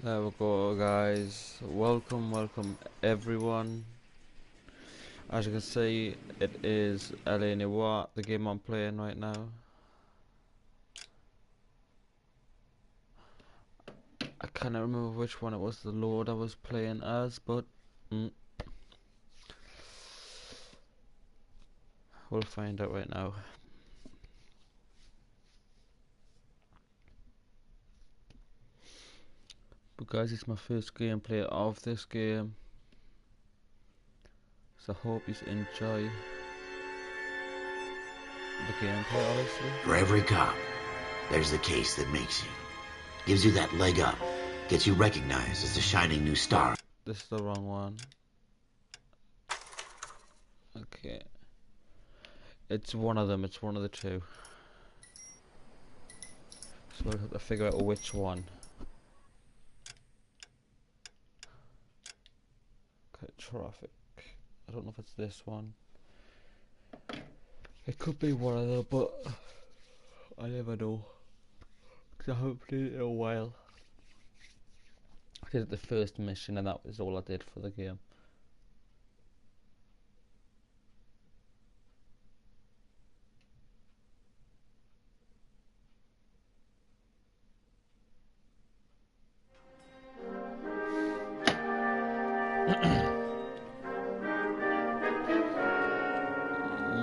There we go, guys. Welcome everyone. As you can see, it is LA Noire, the game I'm playing right now. I can't remember which one it was, the Lord I was playing as, but we'll find out right now. But guys, it's my first gameplay of this game, so I hope you enjoy the gameplay, obviously. For every cop, there's the case that makes you. Gives you that leg up. Gets you recognized as the shining new star. This is the wrong one. Okay. It's one of them, it's one of the two. So we'll have to figure out which one. Okay, traffic. I don't know if it's this one. It could be one of them, but I never know. Because I haven't played it in a while. I did the first mission and that was all I did for the game.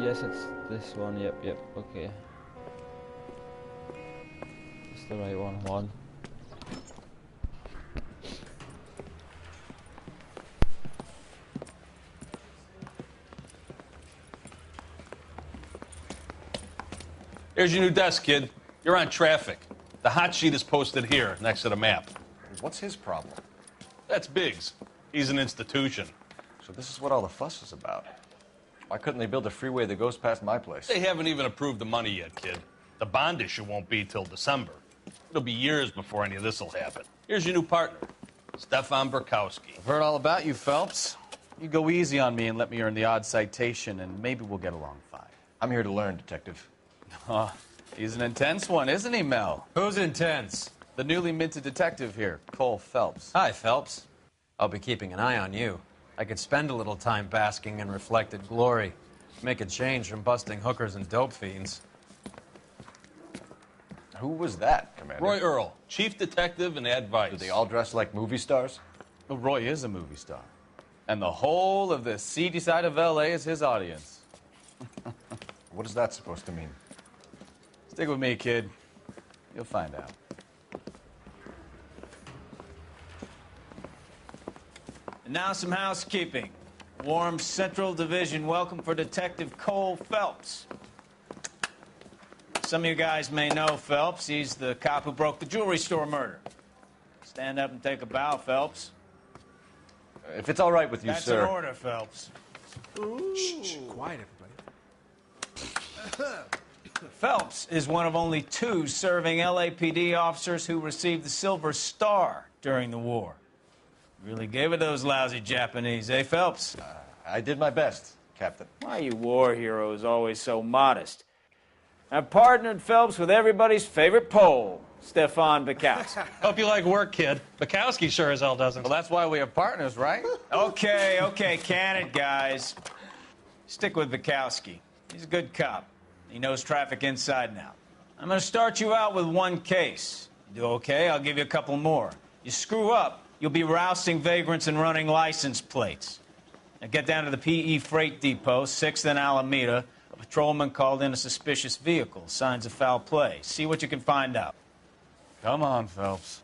Yes, it's this one. Yep, okay. It's the right one. Here's your new desk, kid. You're on traffic. The hot sheet is posted here, next to the map. What's his problem? That's Biggs. He's an institution. So this is what all the fuss is about. Why couldn't they build a freeway that goes past my place? They haven't even approved the money yet, kid. The bond issue won't be till December. It'll be years before any of this will happen. Here's your new partner, Stefan Burkowski. I've heard all about you, Phelps. You go easy on me and let me earn the odd citation, and maybe we'll get along fine. I'm here to learn, Detective. He's an intense one, isn't he, Mel? Who's intense? The newly minted detective here, Cole Phelps. Hi, Phelps. I'll be keeping an eye on you. I could spend a little time basking in reflected glory. Make a change from busting hookers and dope fiends. Who was that, Commander? Roy Earl, chief detective and advice. Do they all dress like movie stars? Well, Roy is a movie star. And the whole of the seedy side of L.A. is his audience. What is that supposed to mean? Stick with me, kid. You'll find out. And now some housekeeping. Warm Central Division welcome for Detective Cole Phelps. Some of you guys may know Phelps. He's the cop who broke the jewelry store murder. Stand up and take a bow, Phelps. If it's all right with you, That's sir. an order, Phelps. Shh, quiet, everybody. Phelps is one of only 2 serving LAPD officers who received the Silver Star during the war. Really gave it those lousy Japanese, eh, Phelps? I did my best, Captain. Why are you war heroes always so modest? I've partnered Phelps with everybody's favorite Pole, Stefan Burkowski. Hope you like work, kid. Bukowski sure as hell doesn't. Well, that's why we have partners, right? Okay, can it, guys. Stick with Burkowski. He's a good cop. He knows traffic inside and out. I'm going to start you out with 1 case. You do okay, I'll give you a couple more. You screw up, you'll be rousting vagrants and running license plates. Now get down to the PE Freight Depot, 6th and Alameda. A patrolman called in a suspicious vehicle. Signs of foul play. See what you can find out. Come on, Phelps.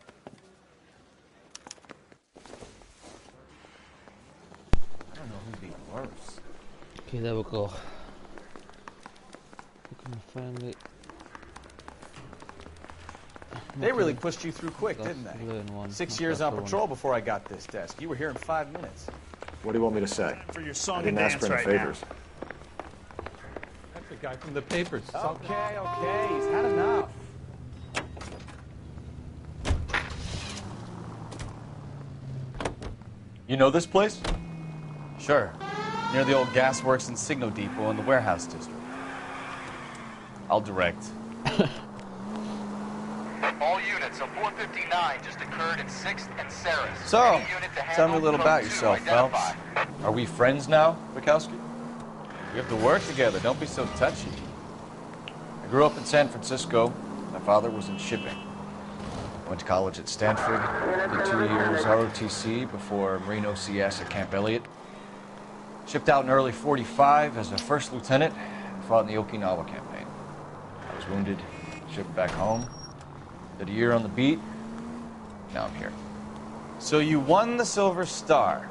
I don't know who'd be worse. Okay, there we go. Finally, They really pushed you through quick, didn't they? 6 years on patrol before I got this desk. You were here in 5 minutes. What do you want me to say? For your song I didn't ask for any favors. That's the guy from the papers. Okay, he's had enough. You know this place? Sure. Near the old gasworks and signal depot in the warehouse district. I'll direct. All All units, a 459 just occurred in 6th and Saris. So, Any unit to tell me a handle, little code about 2, yourself, Phelps. identify. Are we friends now, Bukowski? We have to work together. Don't be so touchy. I grew up in San Francisco. My father was in shipping. Went to college at Stanford. Did 2 years ROTC before Marine OCS at Camp Elliott. Shipped out in early '45 as a first lieutenant. Fought in the Okinawa campaign. I was wounded. Shipped back home. Did a year on the beat. Now I'm here. So you won the Silver Star.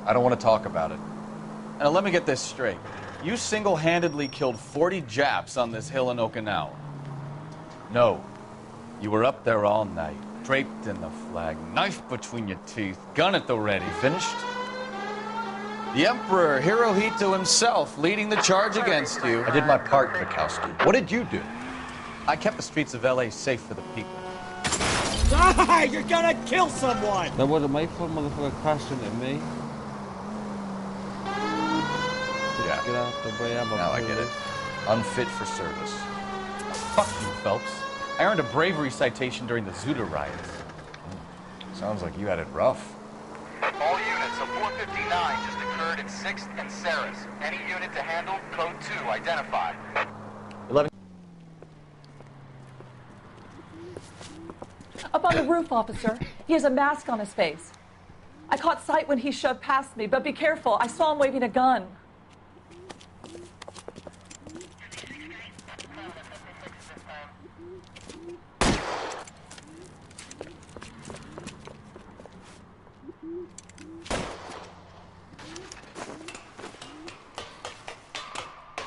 I don't want to talk about it. Now let me get this straight. You single-handedly killed 40 Japs on this hill in Okinawa. No. You were up there all night, draped in the flag, knife between your teeth, gun at the ready. Finished? The Emperor Hirohito himself leading the charge against you. I did my part, Bukowski. What did you do? I kept the streets of LA safe for the people. Ah, you're gonna kill someone! That wasn't my fault, motherfucker crashed into me. Yeah. Get out the way, I'm a Now I get it. police. Unfit for service. Fuck you, Phelps. I earned a bravery citation during the Zuda riots. Sounds like you had it rough. All units, a 459 just occurred in 6th and Saris. Any unit to handle, code 2, identify. 11. Up on the roof, officer. He has a mask on his face. I caught sight when he shoved past me, but be careful. I saw him waving a gun.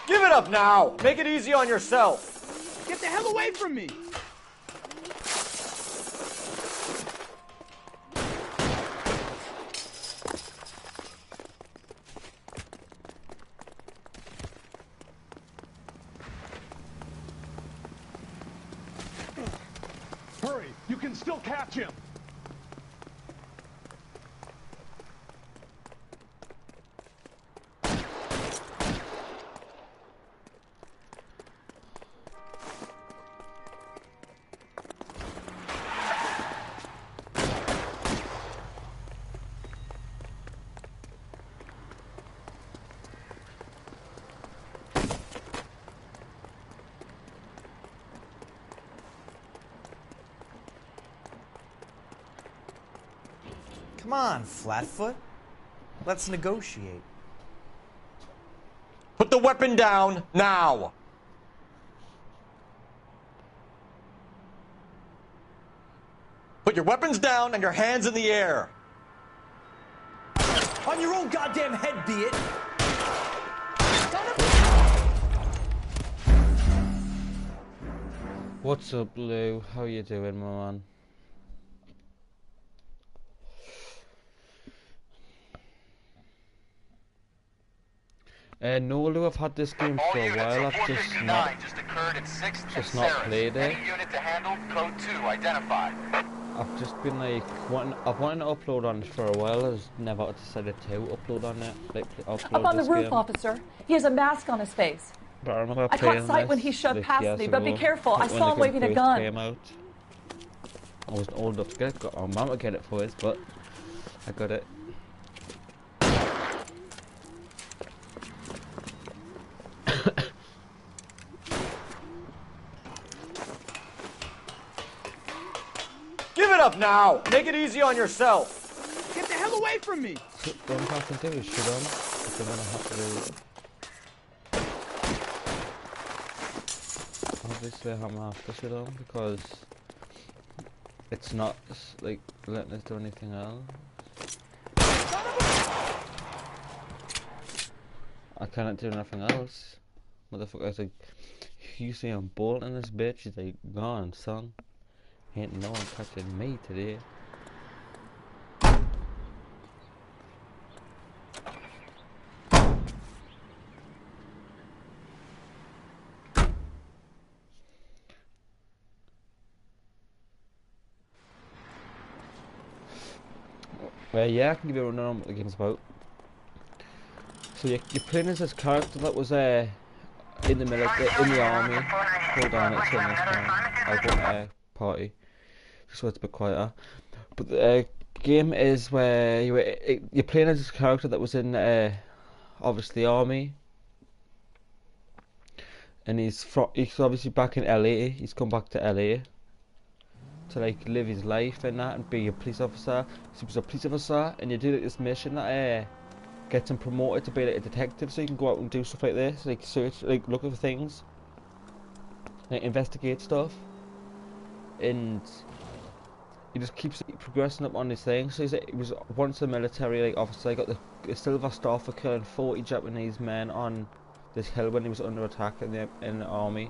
Give it up now! Make it easy on yourself! Get the hell away from me! Hurry! You can still catch him! Come on, Flatfoot. Let's negotiate. Put the weapon down, now! Put your weapons down and your hands in the air! On your own goddamn head, be it! What's up, Lou? How you doing, my man? No, Lou, I've had this game for a while. I've just not played it. Any unit to handle, code 2, identify. I've just been like, I've wanted to upload on it for a while. I've never decided to upload on it. Like, upload Up on the this roof, game. officer. He has a mask on his face. But I remember I playing caught sight when this, he shoved like, past years me, but be ago, careful. like I when saw the him waving a first gun. Came out. I wasn't old enough to get it. Got my mum to get it for us, but I got it. Give it up now! Make it easy on yourself! Get the hell away from me! Don't have to do is shit on. If I'm gonna have to do it. Obviously, I'm gonna have to shit on because it's not like letting us do anything else. I cannot do nothing else. Motherfucker's like, you see I'm bolting this bitch, he's like, gone, son. Ain't no one touching me today. Well, yeah, I can give you a rundown on what the game's about. So you're playing as this character that was in the military, in the army. Hold on, it's in this time. I was going to a party. just so it's a bit quieter. But the game is where you're playing as this character that was in obviously the army, and he's obviously back in LA. He's come back to LA to like live his life and that, and be a police officer. So he was a police officer, and you do like this mission that gets him promoted to be like a detective, so you can go out and do stuff like this, like search, like looking for things, like investigate stuff, and he just keeps progressing up on this thing. So he was once a military like officer. He got the Silver Star for killing 40 Japanese men on this hill when he was under attack in the army.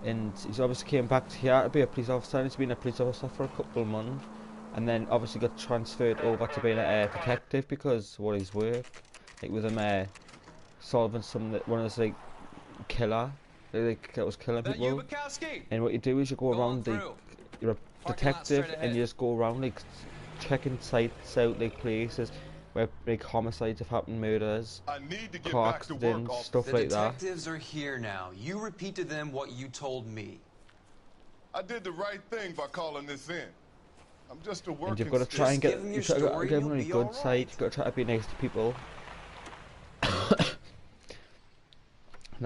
And he's obviously came back here to be a police officer, and he's been a police officer for a couple of months, and then obviously got transferred over to being a detective because of what his work, like with him solving one of those like killer, like that was killing people. And what you do is you go around you're a detective, and you just go around like checking sites out, like places where like homicides have happened, murders, car accidents, stuff like that. The detectives are here now. You repeat to them what you told me. I did the right thing by calling this in. I'm just a working. And you've got to try and get them on a good side. You've got to try to be nice to people. And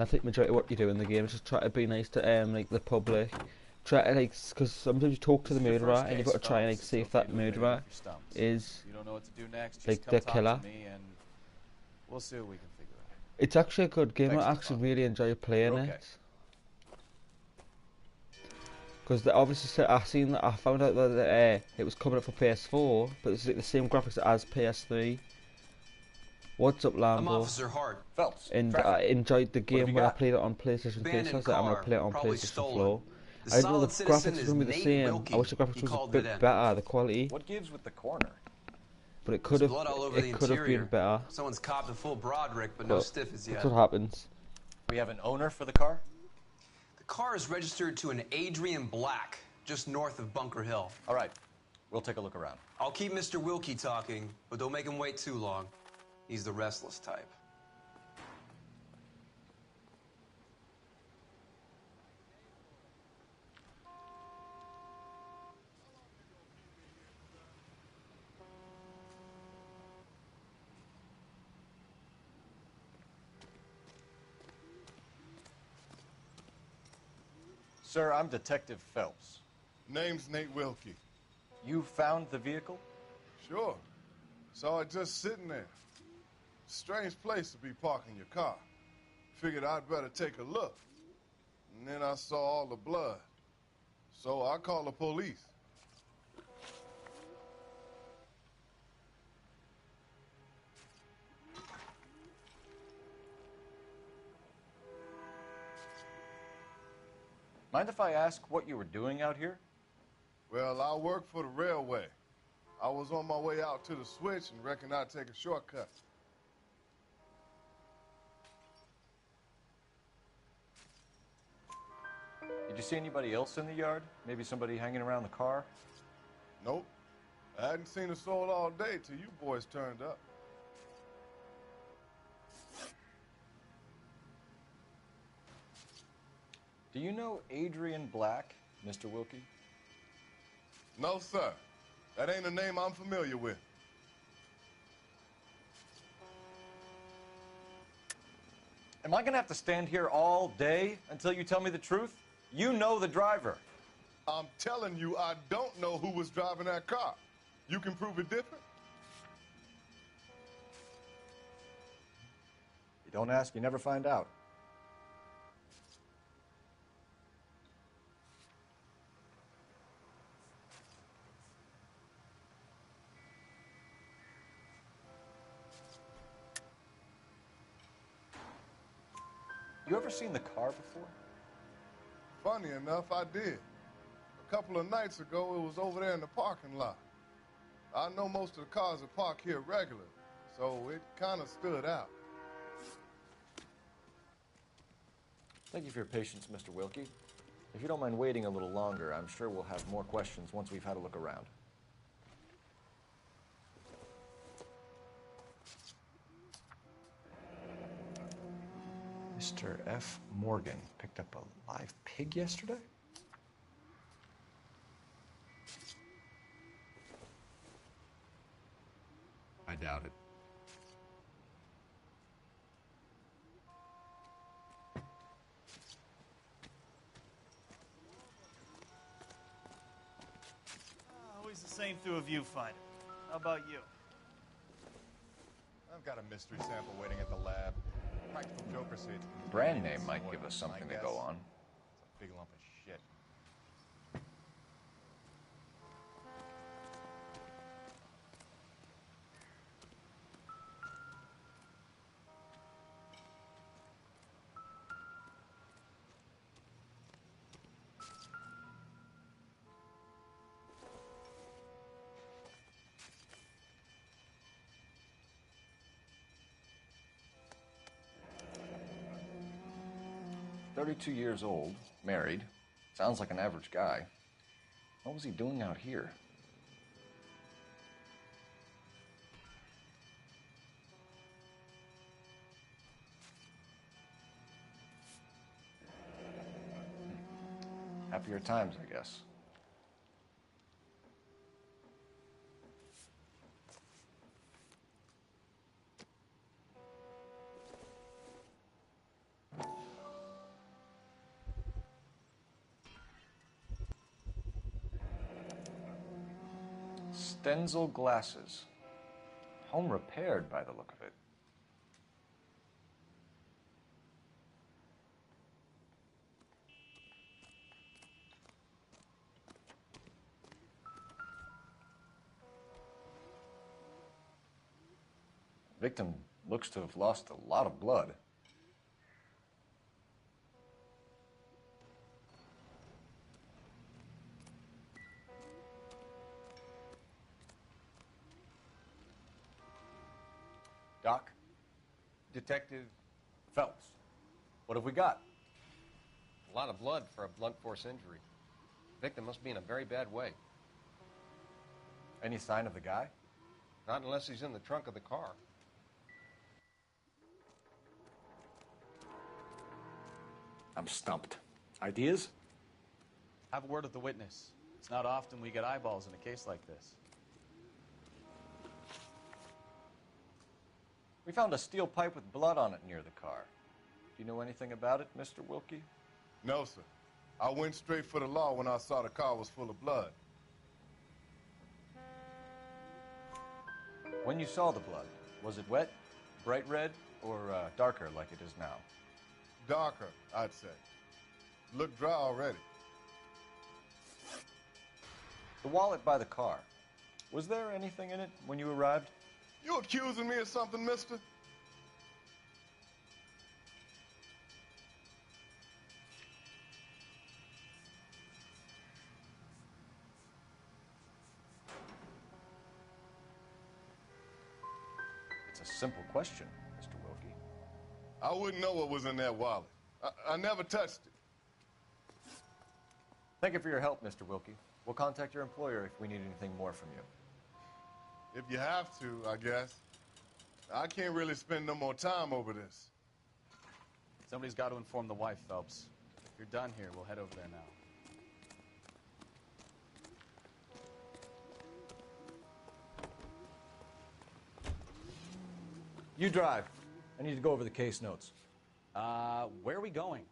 I think majority of what you do in the game is just try to be nice to like the public. Try to like, because sometimes you talk to the murderer, and you've got to try and like see if that murderer is like the killer. We'll see what we can figure out. It's actually a good game. I actually really enjoy playing it. Because obviously I found out that it was coming up for PS4, but it's like the same graphics as PS3. What's up, Lambo? I'm Officer Hart. Phelps. And I enjoyed the game when I played it on PlayStation 3, so I was like, I'm going to play it on PlayStation 4. I didn't know the graphics was going to be the same. I wish the graphics was a bit better, the quality. What gives with the corner? But it could have been better. Someone's copped a full Broderick, but no stiff as yet. That's what happens. We have an owner for the car? The car is registered to an Adrian Black, just north of Bunker Hill. All right. We'll take a look around. I'll keep Mr. Wilkie talking, but don't make him wait too long. He's the restless type. Sir, I'm Detective Phelps. Name's Nate Wilkie. You found the vehicle? Sure. Saw it just sitting there. Strange place to be parking your car. Figured I'd better take a look. And then I saw all the blood. So I called the police. Mind if I ask what you were doing out here? Well, I work for the railway. I was on my way out to the switch and reckoned I'd take a shortcut. Did you see anybody else in the yard? Maybe somebody hanging around the car? Nope. I hadn't seen a soul all day till you boys turned up. Do you know Adrian Black, Mr. Wilkie? No, sir. That ain't a name I'm familiar with. Am I gonna have to stand here all day until you tell me the truth? You know the driver. I'm telling you, I don't know who was driving that car. You can prove it different? You don't ask, you never find out. You ever seen the car before? Funny enough, I did. A couple of nights ago, it was over there in the parking lot. I know most of the cars are parked here regularly, so it kind of stood out. Thank you for your patience, Mr. Wilkie. If you don't mind waiting a little longer, I'm sure we'll have more questions once we've had a look around. Mr. F. Morgan picked up a live pig yesterday? I doubt it. Always the same through a viewfinder. How about you? I've got a mystery sample waiting at the lab. Practical Joker said it's Brand name might give us something to go on. It's a big lump of shit. 32 years old, married. Sounds like an average guy. What was he doing out here? Happier times, I guess. Stenzel glasses. Home repaired by the look of it. Victim looks to have lost a lot of blood. Doc? Detective Phelps. What have we got? a lot of blood for a blunt force injury. Victim must be in a very bad way. Any sign of the guy? Not unless he's in the trunk of the car. I'm stumped. Ideas? Have a word with the witness. It's not often we get eyeballs in a case like this. We found a steel pipe with blood on it near the car. Do you know anything about it, Mr. Wilkie? No, sir. I went straight for the law when I saw the car was full of blood. When you saw the blood, was it wet, bright red, or darker like it is now? Darker, I'd say. Looked dry already. The wallet by the car. Was there anything in it when you arrived? You accusing me of something, mister? It's a simple question, Mr. Wilkie. I wouldn't know what was in that wallet. I never touched it. Thank you for your help, Mr. Wilkie. We'll contact your employer if we need anything more from you. If you have to, I guess. I can't really spend no more time over this. Somebody's got to inform the wife, Phelps. If you're done here, we'll head over there now. You drive. I need to go over the case notes. Where are we going?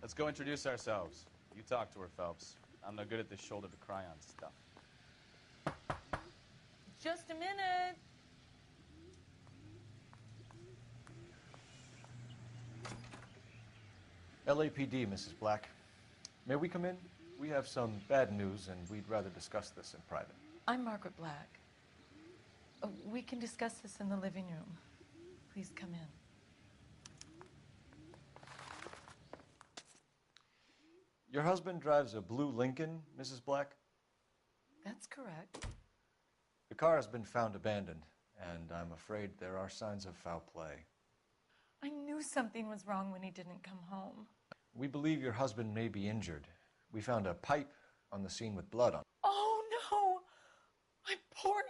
Let's go introduce ourselves. You talk to her, Phelps. I'm no good at this shoulder-to-cry-on stuff. Just a minute. LAPD, Mrs. Black. May we come in? We have some bad news, and we'd rather discuss this in private. I'm Margaret Black. We can discuss this in the living room. Please come in. Your husband drives a blue Lincoln, Mrs. Black? That's correct. The car has been found abandoned, and I'm afraid there are signs of foul play. I knew something was wrong when he didn't come home. We believe your husband may be injured. We found a pipe on the scene with blood on it. Oh, no! My poor...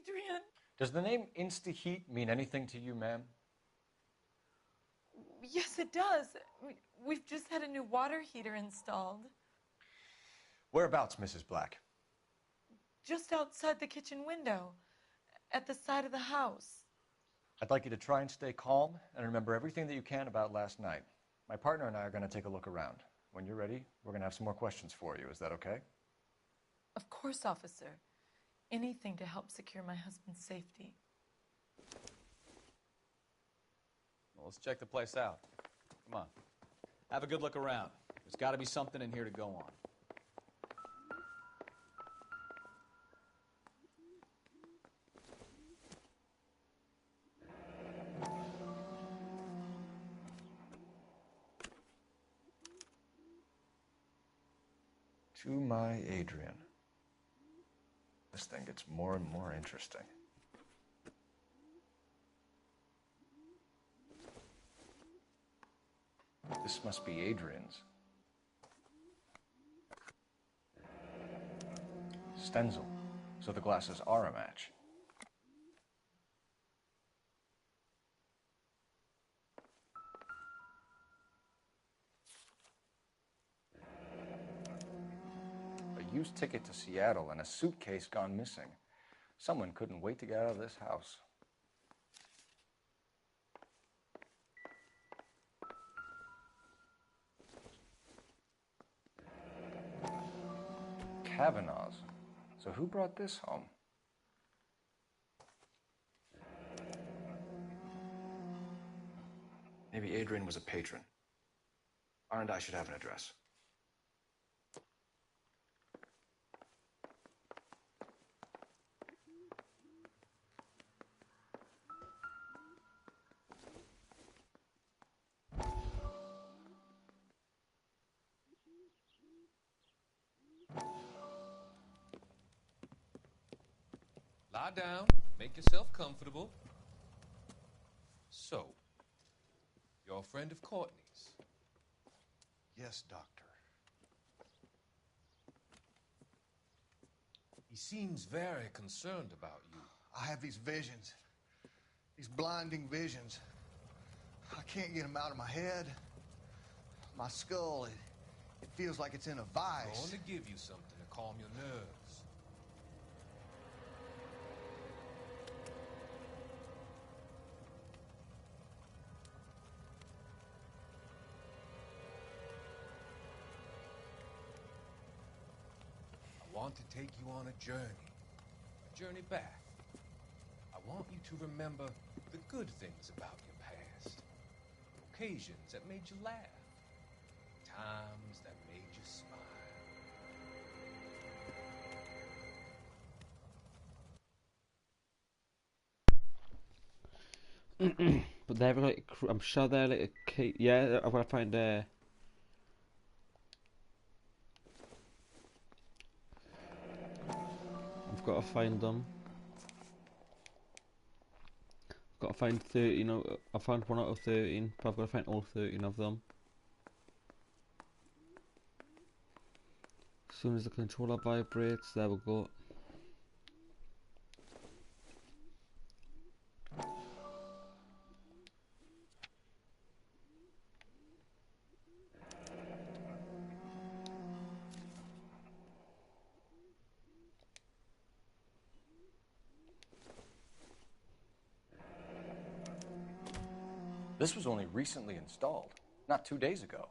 Adrian. Does the name Insta-Heat mean anything to you, ma'am? Yes, it does. We've just had a new water heater installed. Whereabouts, Mrs. Black? Just outside the kitchen window, at the side of the house. I'd like you to try and stay calm and remember everything that you can about last night. My partner and I are going to take a look around. When you're ready, we're going to have some more questions for you. Is that okay? Of course, officer. Anything to help secure my husband's safety. Well, let's check the place out. Come on. Have a good look around. There's got to be something in here to go on. To my Adrian. This thing gets more and more interesting. This must be Adrian's. Stenzel. So the glasses are a match. A used ticket to Seattle and a suitcase gone missing. Someone couldn't wait to get out of this house. Kavanaugh's. So who brought this home? Maybe Adrian was a patron. R&I should have an address. Lie down, make yourself comfortable. So, you're a friend of Courtney's? Yes, Doctor. He seems very concerned about you. I have these visions. These blinding visions. I can't get them out of my head. My skull, it feels like it's in a vice. I want to give you something to calm your nerves. I want to take you on a journey back. I want you to remember the good things about your past, occasions that made you laugh, times that made you smile. But they're like, I'm sure they're like a key. Yeah, I've got to find I've got to find them. I've got to find 13. I found 1 out of 13, but I've got to find all 13 of them. As soon as the controller vibrates, there we go. This was only recently installed, not 2 days ago.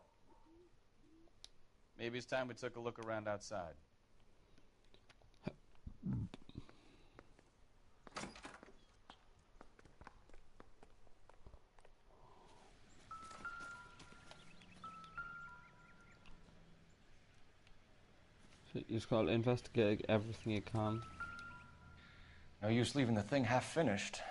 Maybe it's time we took a look around outside. You just gotta investigate everything you can. No use leaving the thing half finished.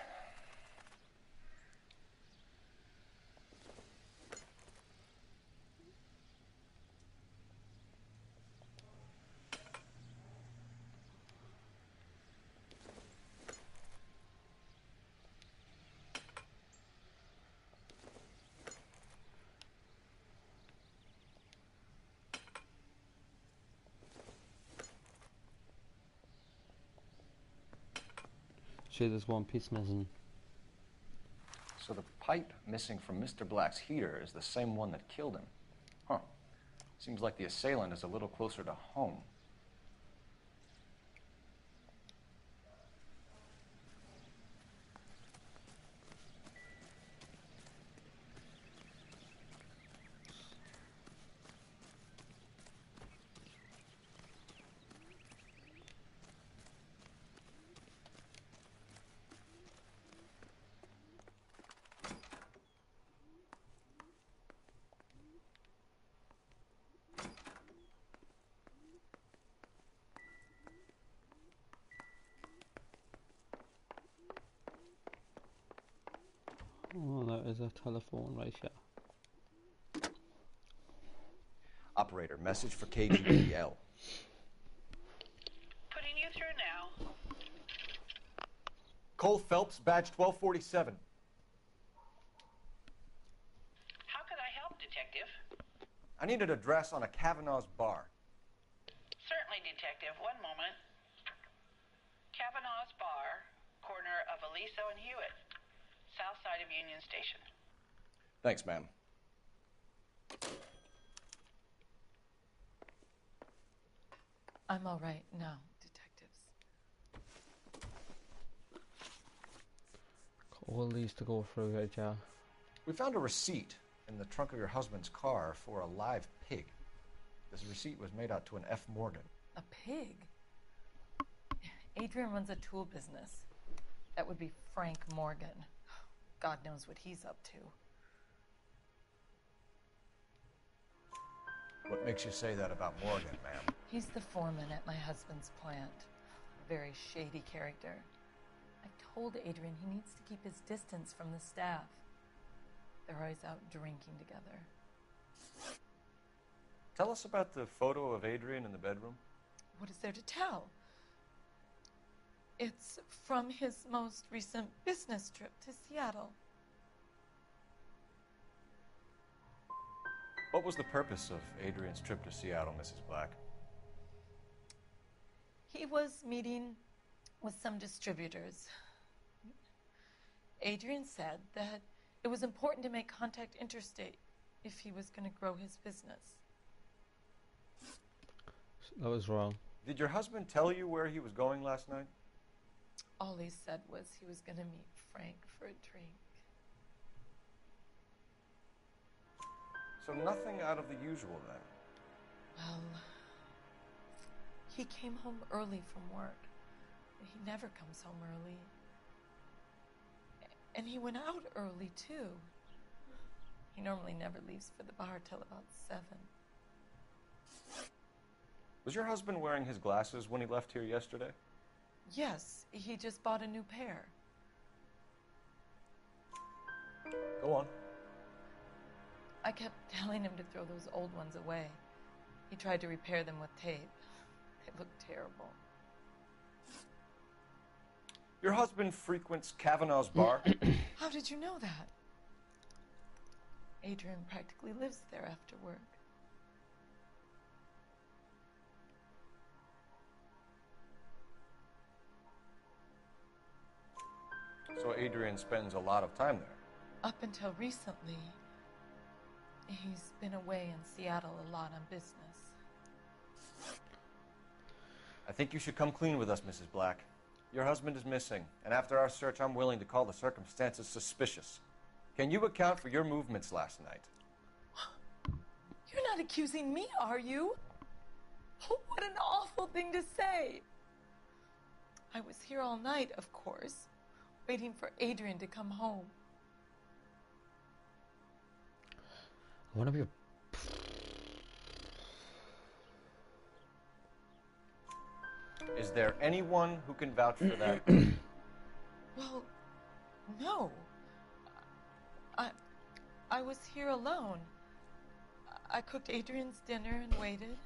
Sure, there's one piece missing. So the pipe missing from Mr. Black's heater is the same one that killed him. Huh. Seems like the assailant is a little closer to home. Oh, that is a telephone right here. Operator, message for KGPL. Putting you through now. Cole Phelps, badge 1247. How could I help, Detective? I need an address on a Kavanaugh's bar. Certainly, Detective. One moment. Kavanaugh's Bar, corner of Aliso and Hewitt, south side of Union Station. Thanks, ma'am. I'm all right now, detectives. All these to go through right here. We found a receipt in the trunk of your husband's car for a live pig. This receipt was made out to an F. Morgan. A pig? Adrian runs a tool business. That would be Frank Morgan. God knows what he's up to. What makes you say that about Morgan, ma'am? He's the foreman at my husband's plant. A very shady character. I've told Adrian he needs to keep his distance from the staff. They're always out drinking together. Tell us about the photo of Adrian in the bedroom. What is there to tell? It's from his most recent business trip to Seattle. What was the purpose of Adrian's trip to Seattle, Mrs. Black? He was meeting with some distributors. Adrian said that it was important to make contact interstate if he was going to grow his business. That was wrong. Did your husband tell you where he was going last night? All he said was he was going to meet Frank for a drink. So nothing out of the usual then? Well, he came home early from work. He never comes home early. And he went out early, too. He normally never leaves for the bar till about 7. Was your husband wearing his glasses when he left here yesterday? Yes, he just bought a new pair. Go on. I kept telling him to throw those old ones away. He tried to repair them with tape. They looked terrible. Your husband frequents Kavanaugh's bar? How did you know that? Adrian practically lives there after work. So Adrian spends a lot of time there? Up until recently, he's been away in Seattle a lot on business. I think you should come clean with us, Mrs. Black. Your husband is missing, and after our search, I'm willing to call the circumstances suspicious. Can you account for your movements last night? You're not accusing me, are you? Oh, what an awful thing to say. I was here all night, of course, waiting for Adrian to come home. I want to be a... Is there anyone who can vouch for that? Well, no. I was here alone. I cooked Adrian's dinner and waited,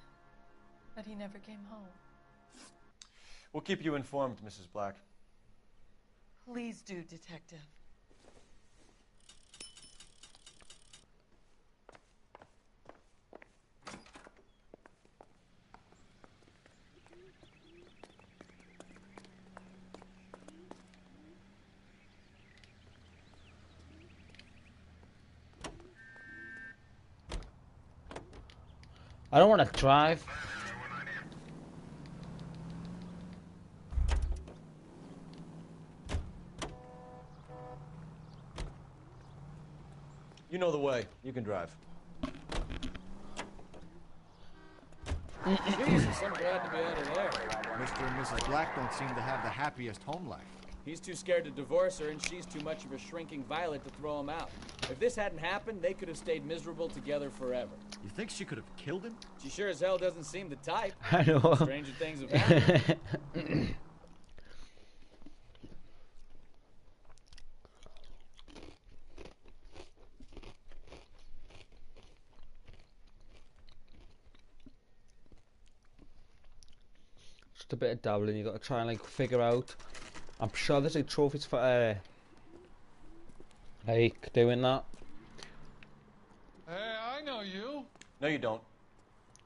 but he never came home. We'll keep you informed, Mrs. Black. Please do, Detective. I don't want to drive. You know the way. You can drive. Jesus, I'm glad to be out of there. Mr. and Mrs. Black don't seem to have the happiest home life. He's too scared to divorce her, and she's too much of a shrinking violet to throw him out. If this hadn't happened, they could have stayed miserable together forever. You think she could have killed him? She sure as hell doesn't seem the type. I know. Stranger things have happened. Just a bit of dabbling. You got to try and like figure out. I'm sure there's like trophies for like doing that. Hey, I know you. No, you don't.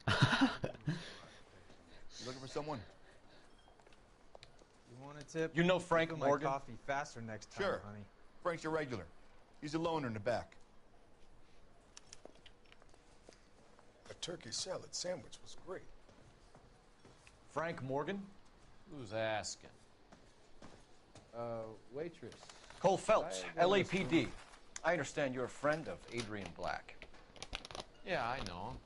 You looking for someone? You want a tip? You know Frank Keep Morgan? my coffee faster next time, Sure. honey. Frank's a regular. He's a loner in the back. A turkey salad sandwich was great. Frank Morgan? Who's asking? Waitress. Cole Phelps, I go to LAPD. I understand you're a friend of Adrian Black. Yeah, I know him.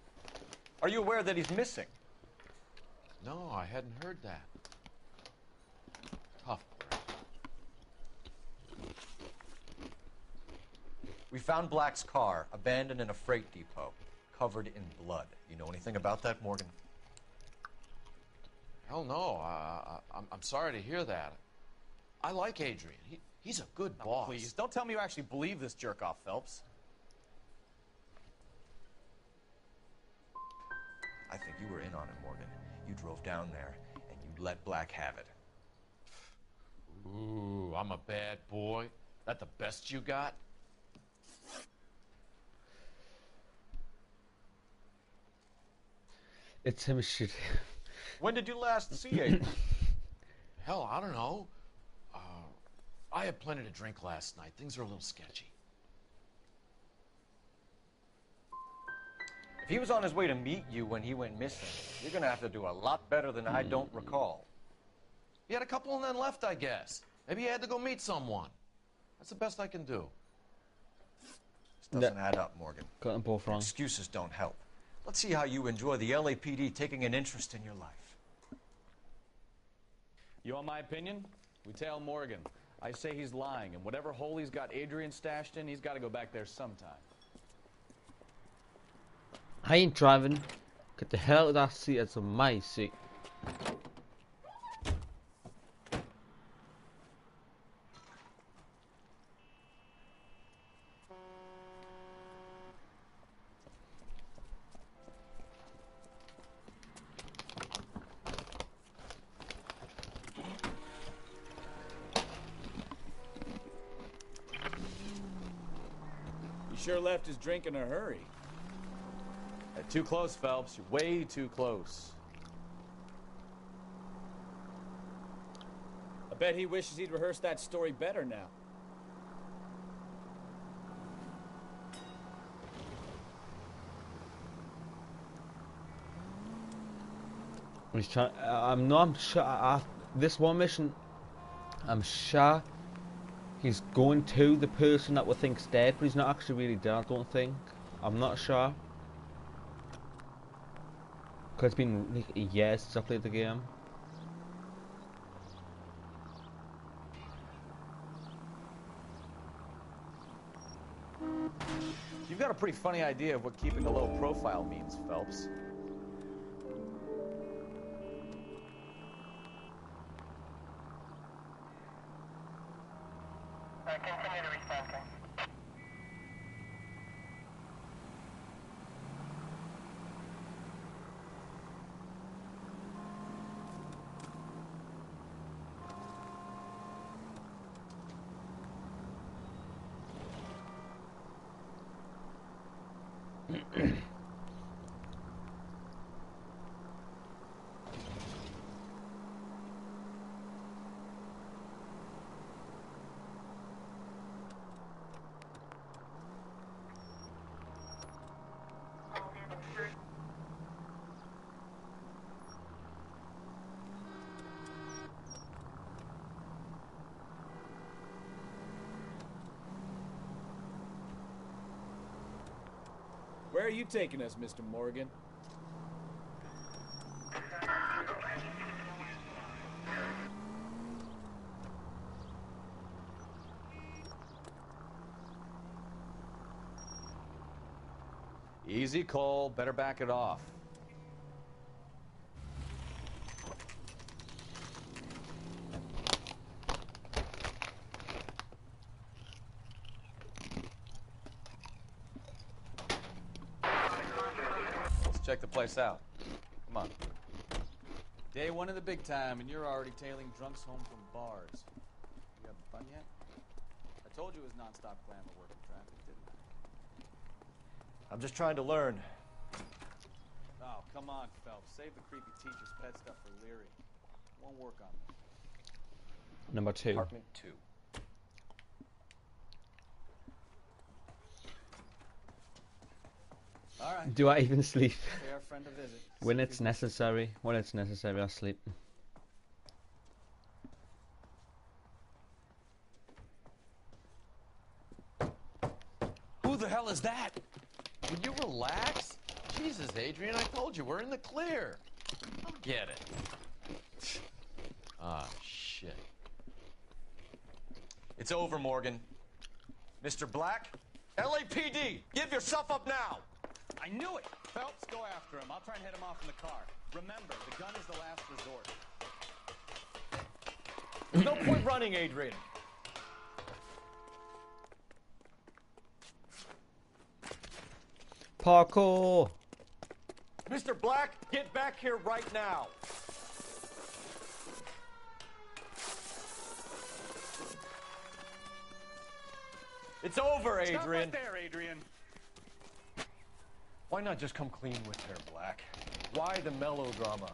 Are you aware that he's missing? No, I hadn't heard that. Tough break. We found Black's car abandoned in a freight depot, covered in blood. You know anything about that, Morgan? Hell no. I'm sorry to hear that. I like Adrian. He's a good boss. Please, don't tell me you actually believe this jerk-off, Phelps. I think you were in on it, Morgan. You drove down there, and you let Black have it. Ooh, I'm a bad boy. That the best you got? It's him shit. When did you last see Adrian? Hell, I don't know. I had plenty to drink last night. Things are a little sketchy. If he was on his way to meet you when he went missing, you're gonna have to do a lot better than I don't recall. He had a couple and then left, I guess. Maybe he had to go meet someone. That's the best I can do. This doesn't add up, Morgan. Got them both wrong. Excuses don't help. Let's see how you enjoy the LAPD taking an interest in your life. You want my opinion? We tail Morgan. I say he's lying, and whatever hole he's got Adrian stashed in, he's got to go back there sometime. I ain't driving. Get the hell out of that seat. It's my seat. Sure left his drink in a hurry. Too close, Phelps. You're way too close. I bet he wishes he'd rehearsed that story better now. He's trying. I'm sure. This one mission, I'm sure he's going to the person that we think's dead, but he's not actually really dead. I don't think. I'm not sure. Because it's been like years since I played the game. You've got a pretty funny idea of what keeping a low profile means, Phelps. Continue to respond. Where are you taking us, Mr. Morgan? Easy, Cole. Better back it off. Let's check the place out. Come on. Day one of the big time, and you're already tailing drunks home from bars. You having fun yet? I told you it was non-stop glamour working traffic, didn't I? I'm just trying to learn. Oh, come on, Phelps. Save the creepy teacher's pet stuff for Leary. Won't work on me. Number 2. Apartment 2. All right. Do I even sleep? Pay our friend a visit. When it's necessary. When it's necessary, I sleep. Who the hell is that? Would you relax? Jesus, Adrian, I told you, we're in the clear. I'll get it. Ah, shit. It's over, Morgan. Mr. Black, LAPD, give yourself up now! I knew it! Phelps, go after him. I'll try and head him off in the car. Remember, the gun is the last resort. There's no point running, Adrian. Parkour! Mr. Black, get back here right now! It's over, Adrian. Stop right there, Adrian. Why not just come clean with her, Black? Why the melodrama?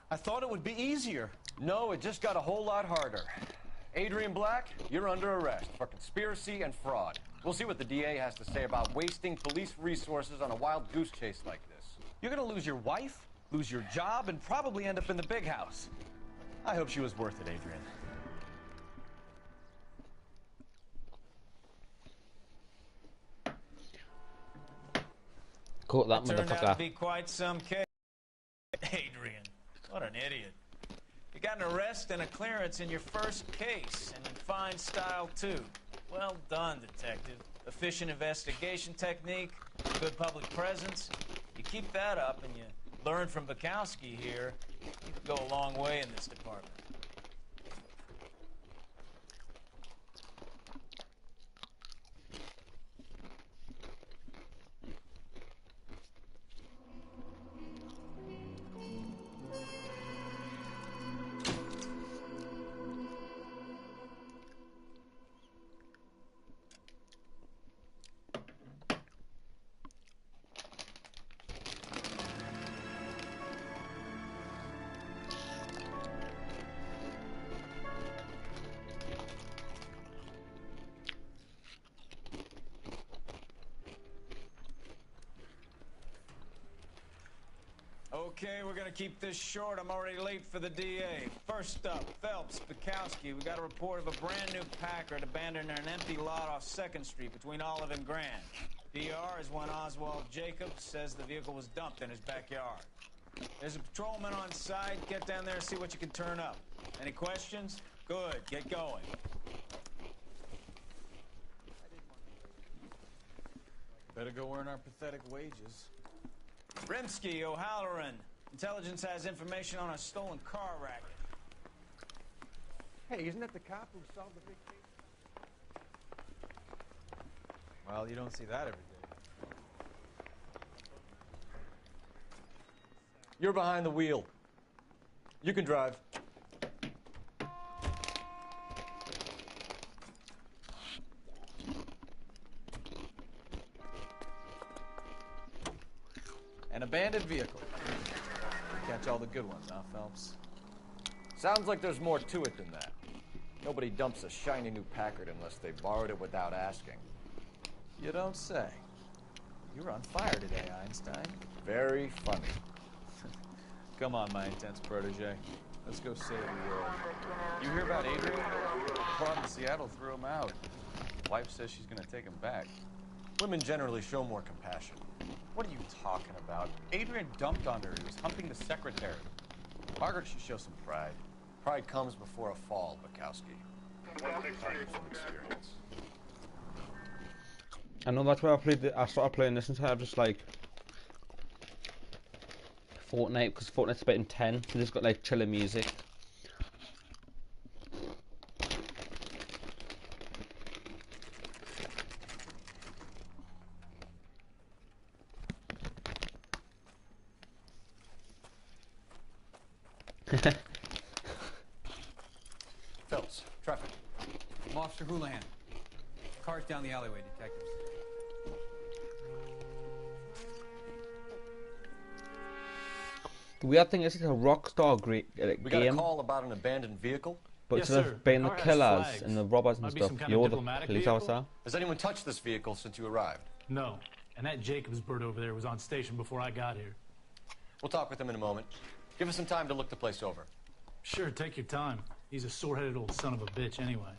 I thought it would be easier. No, it just got a whole lot harder. Adrian Black, you're under arrest for conspiracy and fraud. We'll see what the DA has to say about wasting police resources on a wild goose chase like this. You're gonna lose your wife, lose your job, and probably end up in the big house. I hope she was worth it, Adrian. Caught that Turned out to motherfucker. be quite some case. Adrian, what an idiot. You got an arrest and a clearance in your first case, and in fine style, too. Well done, detective. Efficient investigation technique, good public presence. You keep that up and you learn from Bukowski here, you can go a long way in this department. Okay, we're gonna keep this short. I'm already late for the DA. First up, Phelps, Bukowski. We got a report of a brand new Packard abandoned in an empty lot off 2nd Street between Olive and Grand. DR is when Oswald Jacobs says the vehicle was dumped in his backyard. There's a patrolman on site. Get down there and see what you can turn up. Any questions? Good, get going. Better go earn our pathetic wages. Rimsky, O'Halloran. Intelligence has information on a stolen car racket. Hey, isn't that the cop who solved the big case? Well, you don't see that every day. You're behind the wheel. You can drive. An abandoned vehicle. Catch all the good ones, huh, Phelps? Sounds like there's more to it than that. Nobody dumps a shiny new Packard unless they borrowed it without asking. You don't say. You're on fire today, Einstein. Very funny. Come on, my intense protege. Let's go save the world. You hear about Adrian? Club in Seattle threw him out. Wife says she's gonna take him back. Women generally show more compassion. What are you talking about? Adrian dumped on her. He was humping the secretary. Margaret should show some pride. Pride comes before a fall, Bukowski. Pride from experience. I know that's where I started playing this instead of just like Fortnite, because Fortnite's a bit intense and it's got like chiller music. Phelps, traffic. I'm Officer Houlihan. Cars down the alleyway, detectives. The weird thing is, it's a Rockstar game. We got a call about an abandoned vehicle? But instead of being the killers and the robbers and stuff, you're the police officer. Has anyone touched this vehicle since you arrived? No. And that Jacobs bird over there was on station before I got here. We'll talk with him in a moment. Give us some time to look the place over. Sure, take your time. He's a sore-headed old son of a bitch anyway.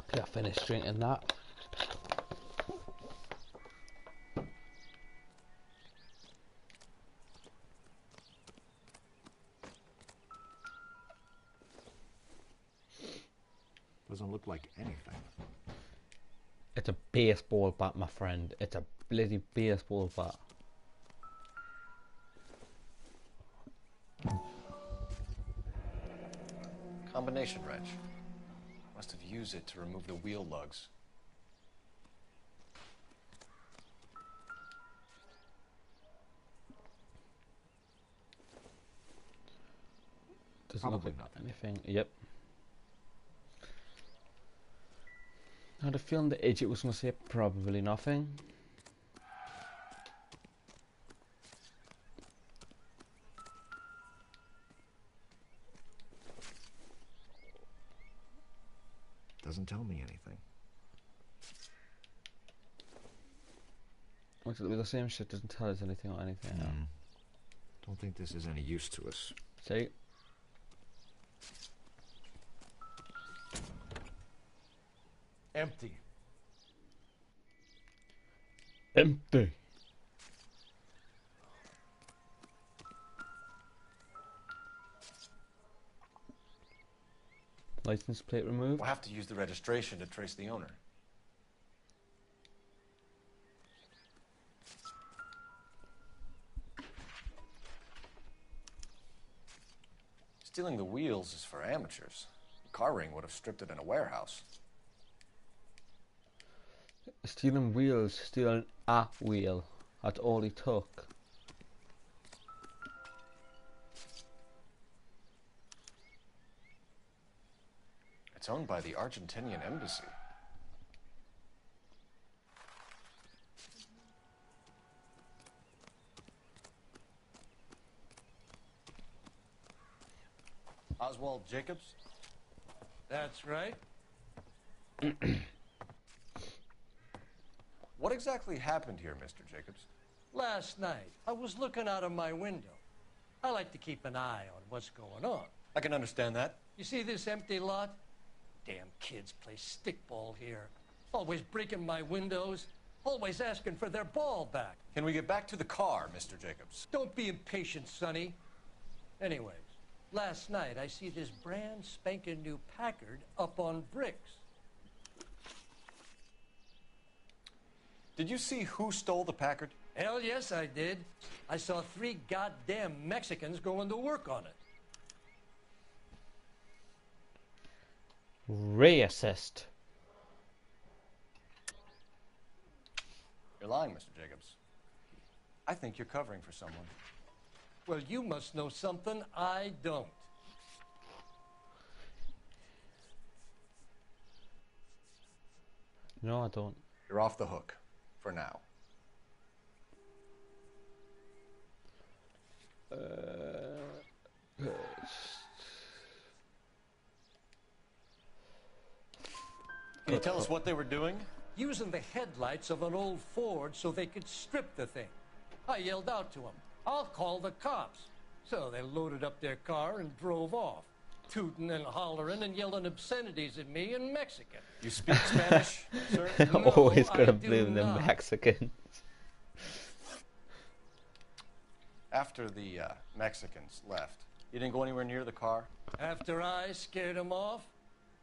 Okay, I finished drinking that. Doesn't look like anything. It's a baseball bat, my friend. It's a bloody baseball bat. Combination wrench. Must have used it to remove the wheel lugs. Doesn't look like anything. Yep. I had a feeling the idiot was going to say probably nothing. Doesn't tell me anything. Looks like the same shit, doesn't tell us anything or anything. No. Don't think this is any use to us. See? Empty. Empty. License plate removed. We'll have to use the registration to trace the owner. Stealing the wheels is for amateurs. Car ring would have stripped it in a warehouse. Stealing wheels, stealing a wheel. That's all he took. It's owned by the Argentinian embassy. Oswald Jacobs? That's right. What exactly happened here, Mr. Jacobs? Last night, I was looking out of my window. I like to keep an eye on what's going on. I can understand that. You see this empty lot? Damn kids play stickball here. Always breaking my windows. Always asking for their ball back. Can we get back to the car, Mr. Jacobs? Don't be impatient, Sonny. Anyways, last night I see this brand spanking new Packard up on bricks. Did you see who stole the Packard? Hell yes, I did. I saw 3 goddamn Mexicans going to work on it. Reassist. You're lying, Mr. Jacobs. I think you're covering for someone. Well, you must know something I don't. No, I don't. You're off the hook. For now. Can you tell us what they were doing? Using the headlights of an old Ford so they could strip the thing. I yelled out to them, "I'll call the cops." So they loaded up their car and drove off, tooting and hollering and yelling obscenities at me in Mexican. You speak Spanish, sir? No, Always I gonna do blame the not. Mexicans. After the Mexicans left, you didn't go anywhere near the car? After I scared them off?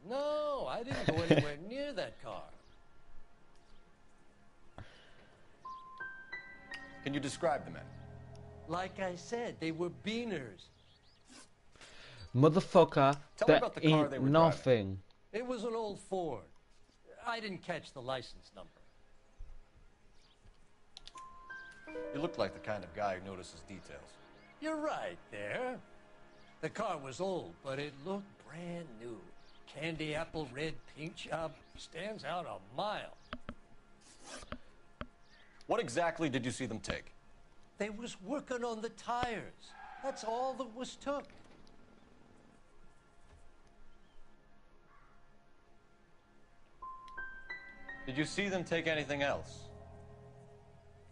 No, I didn't go anywhere near that car. Can you describe the men? Like I said, they were beaners. Motherfucker, Tell me that about the car they ain't were nothing. It was an old Ford. I didn't catch the license number. You look like the kind of guy who notices details. You're right there. The car was old, but it looked brand new. Candy apple red paint job stands out a mile. What exactly did you see them take? They was working on the tires. That's all that was took. Did you see them take anything else?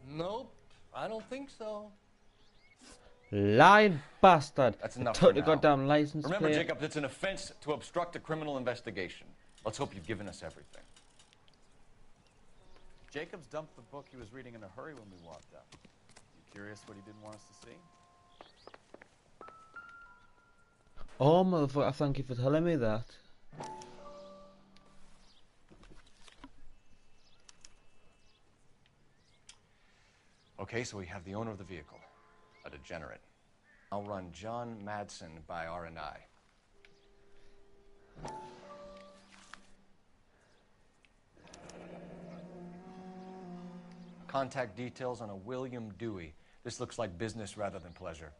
Nope, I don't think so. Lying bastard. That's enough Took for the now. goddamn license Remember, plate. Jacob, it's an offense to obstruct a criminal investigation. Let's hope you've given us everything. Jacobs dumped the book he was reading in a hurry when we walked up. You curious what he didn't want us to see? Oh, motherfucker, thank you for telling me that. Okay, so we have the owner of the vehicle, a degenerate. I'll run John Madsen by R&I. Contact details on a William Dewey. This looks like business rather than pleasure.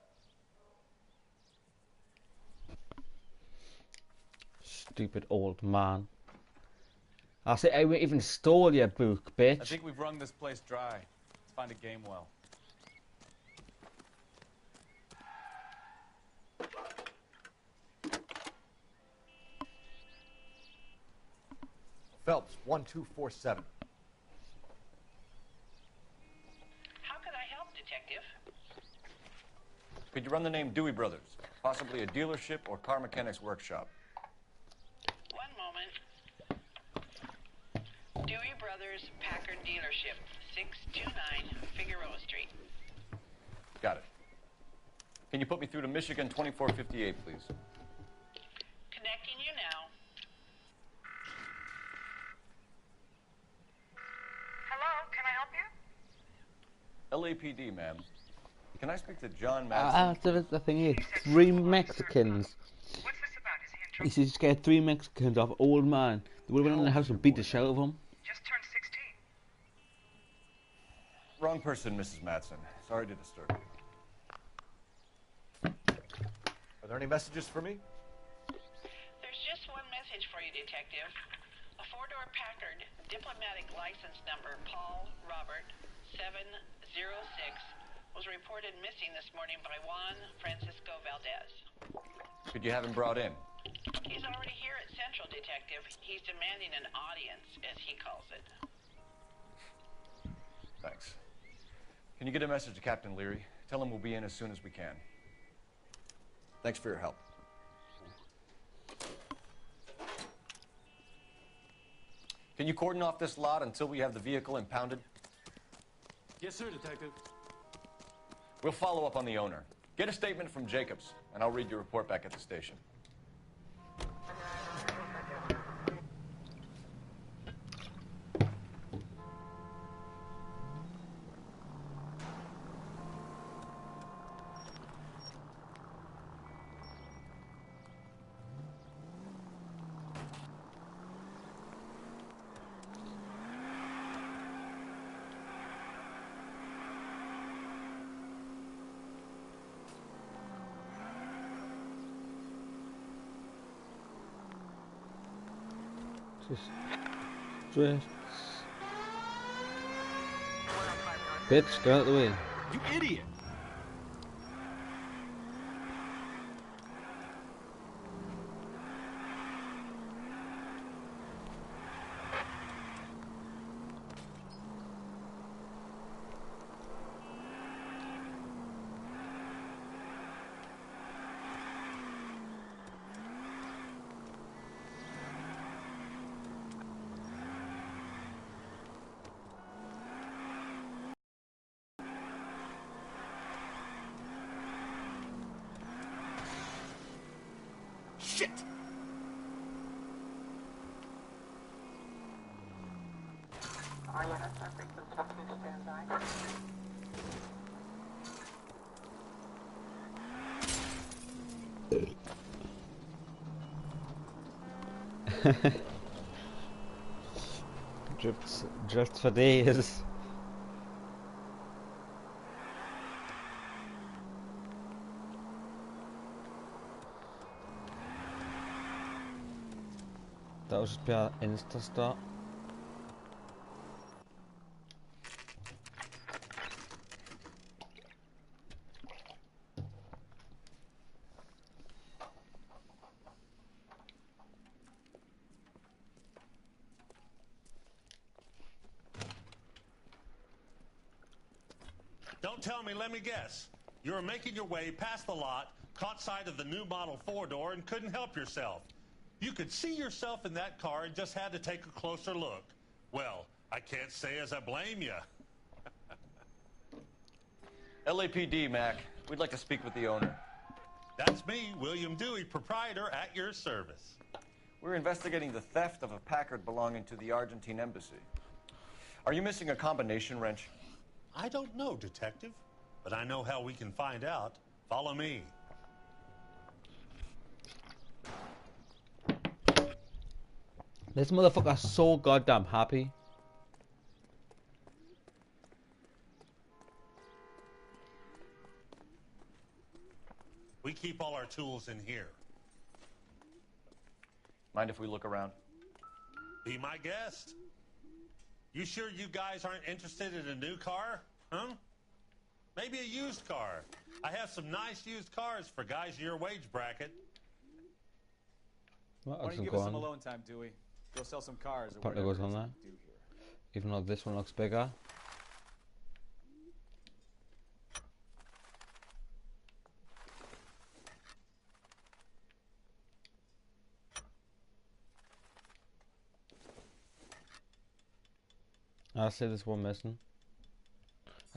Stupid old man. I say I even stole your book, bitch. I think we've wrung this place dry. Let's find a game well. Phelps, 1247. How can I help, Detective? Could you run the name Dewey Brothers? Possibly a dealership or car mechanics workshop. One moment. Dewey Brothers Packard Dealership, 629 Figueroa Street. Got it. Can you put me through to Michigan 2458, please? Connecting you now. Hello, can I help you? LAPD, ma'am. Can I speak to John Madsen? The thing is, 3 Mexicans. What's this about? Is he in He trouble? said he scared 3 Mexicans off old man. They would have went in the house and beat the shit out of him. Just turned 16. Wrong person, Mrs. Madsen. Sorry to disturb you. Are there any messages for me? There's just one message for you, Detective. A 4-door Packard, diplomatic license number Paul Robert 706, was reported missing this morning by Juan Francisco Valdez. Could you have him brought in? He's already here at Central, Detective. He's demanding an audience, as he calls it. Thanks. Can you get a message to Captain Leary? Tell him we'll be in as soon as we can. Thanks for your help. Can you cordon off this lot until we have the vehicle impounded? Yes, sir, Detective. We'll follow up on the owner. Get a statement from Jacobs, and I'll read your report back at the station. Just drifts. Bitch, get out of the way. You idiot! Shit! Drifts for days. That was just pure insta start. Don't tell me, let me guess. You were making your way past the lot, caught sight of the new model 4-door, and couldn't help yourself. You could see yourself in that car and just had to take a closer look. Well, I can't say as I blame you. LAPD, Mac. We'd like to speak with the owner. That's me, William Dewey, proprietor, at your service. We're investigating the theft of a Packard belonging to the Argentine embassy. Are you missing a combination wrench? I don't know, Detective, but I know how we can find out. Follow me. This motherfucker's so goddamn happy. We keep all our tools in here. Mind if we look around? Be my guest. You sure you guys aren't interested in a new car? Huh? Maybe a used car. I have some nice used cars for guys in your wage bracket. Well, Why don't you give us some alone time, Dewey? Go sell some cars or Partly whatever goes on it there. is you do here. Even though this one looks bigger. I see this one missing.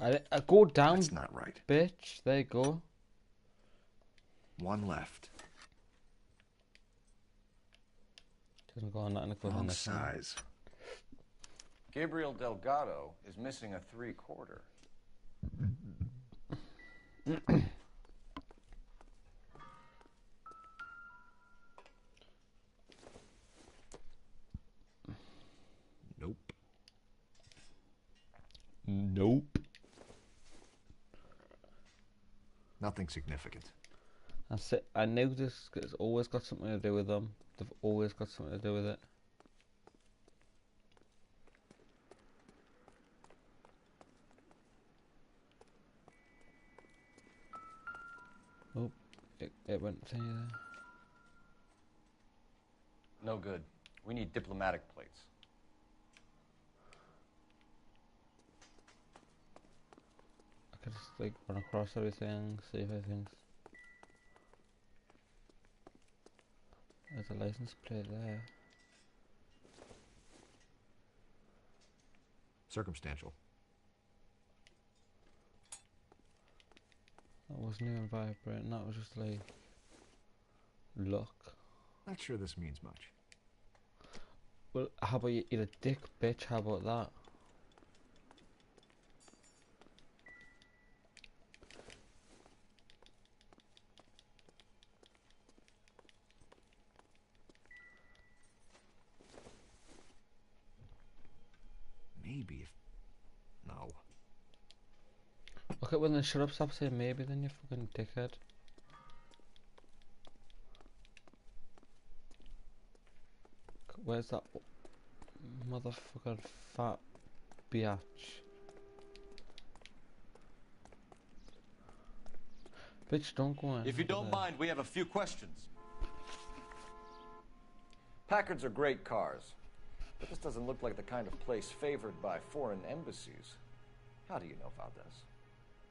I go down. That's not right. Bitch, there you go. One left. Doesn't go on that, and it goes on Wrong this one. size. Gabriel Delgado is missing a 3/4. Nope. Nope. Nothing significant. That's it. I know this has always got something to do with them. They've always got something to do with it. Oh, it went to there. No good. We need diplomatic plates. I could just like run across everything, see if everything's. There's a license plate there. Circumstantial. That wasn't even vibrating, that was just like luck. Not sure this means much. Well, how about you eat a dick, bitch? How about that? Maybe if... No. Okay, well then shut up, stop saying maybe then, you fucking dickhead. Where's that? Motherfucker, fat biatch. Bitch, don't go in. If you don't mind, we have a few questions. Packards are great cars, but this doesn't look like the kind of place favored by foreign embassies. How do you know Valdez?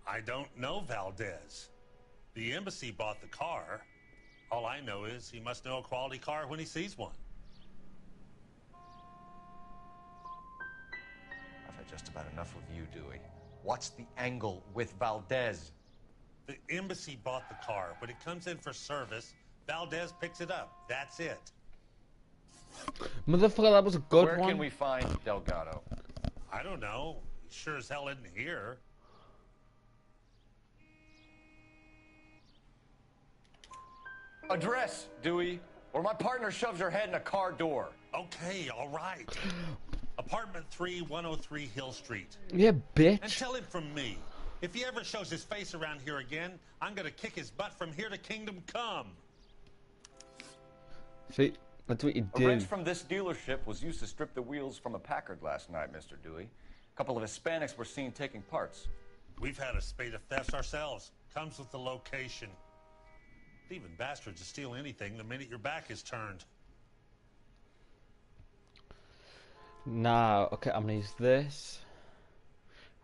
I don't know Valdez. The embassy bought the car. All I know is he must know a quality car when he sees one. I've had just about enough of you, Dewey. What's the angle with Valdez? The embassy bought the car. When it comes in for service, Valdez picks it up. That's it. Motherfucker, that was a good one. one. Where can we find Delgado? I don't know. He sure as hell isn't here. Address, Dewey, or my partner shoves her head in a car door. Okay, all right. Apartment 3, 103 Hill Street. Yeah, bitch. And tell him from me, if he ever shows his face around here again, I'm gonna kick his butt from here to Kingdom Come. See, that's what you A did. wrench from this dealership was used to strip the wheels from a Packard last night, Mr. Dewey. A couple of Hispanics were seen taking parts. We've had a spate of thefts ourselves. Comes with the location. Thieving bastards to steal anything the minute your back is turned. Now, okay, I'm gonna use this.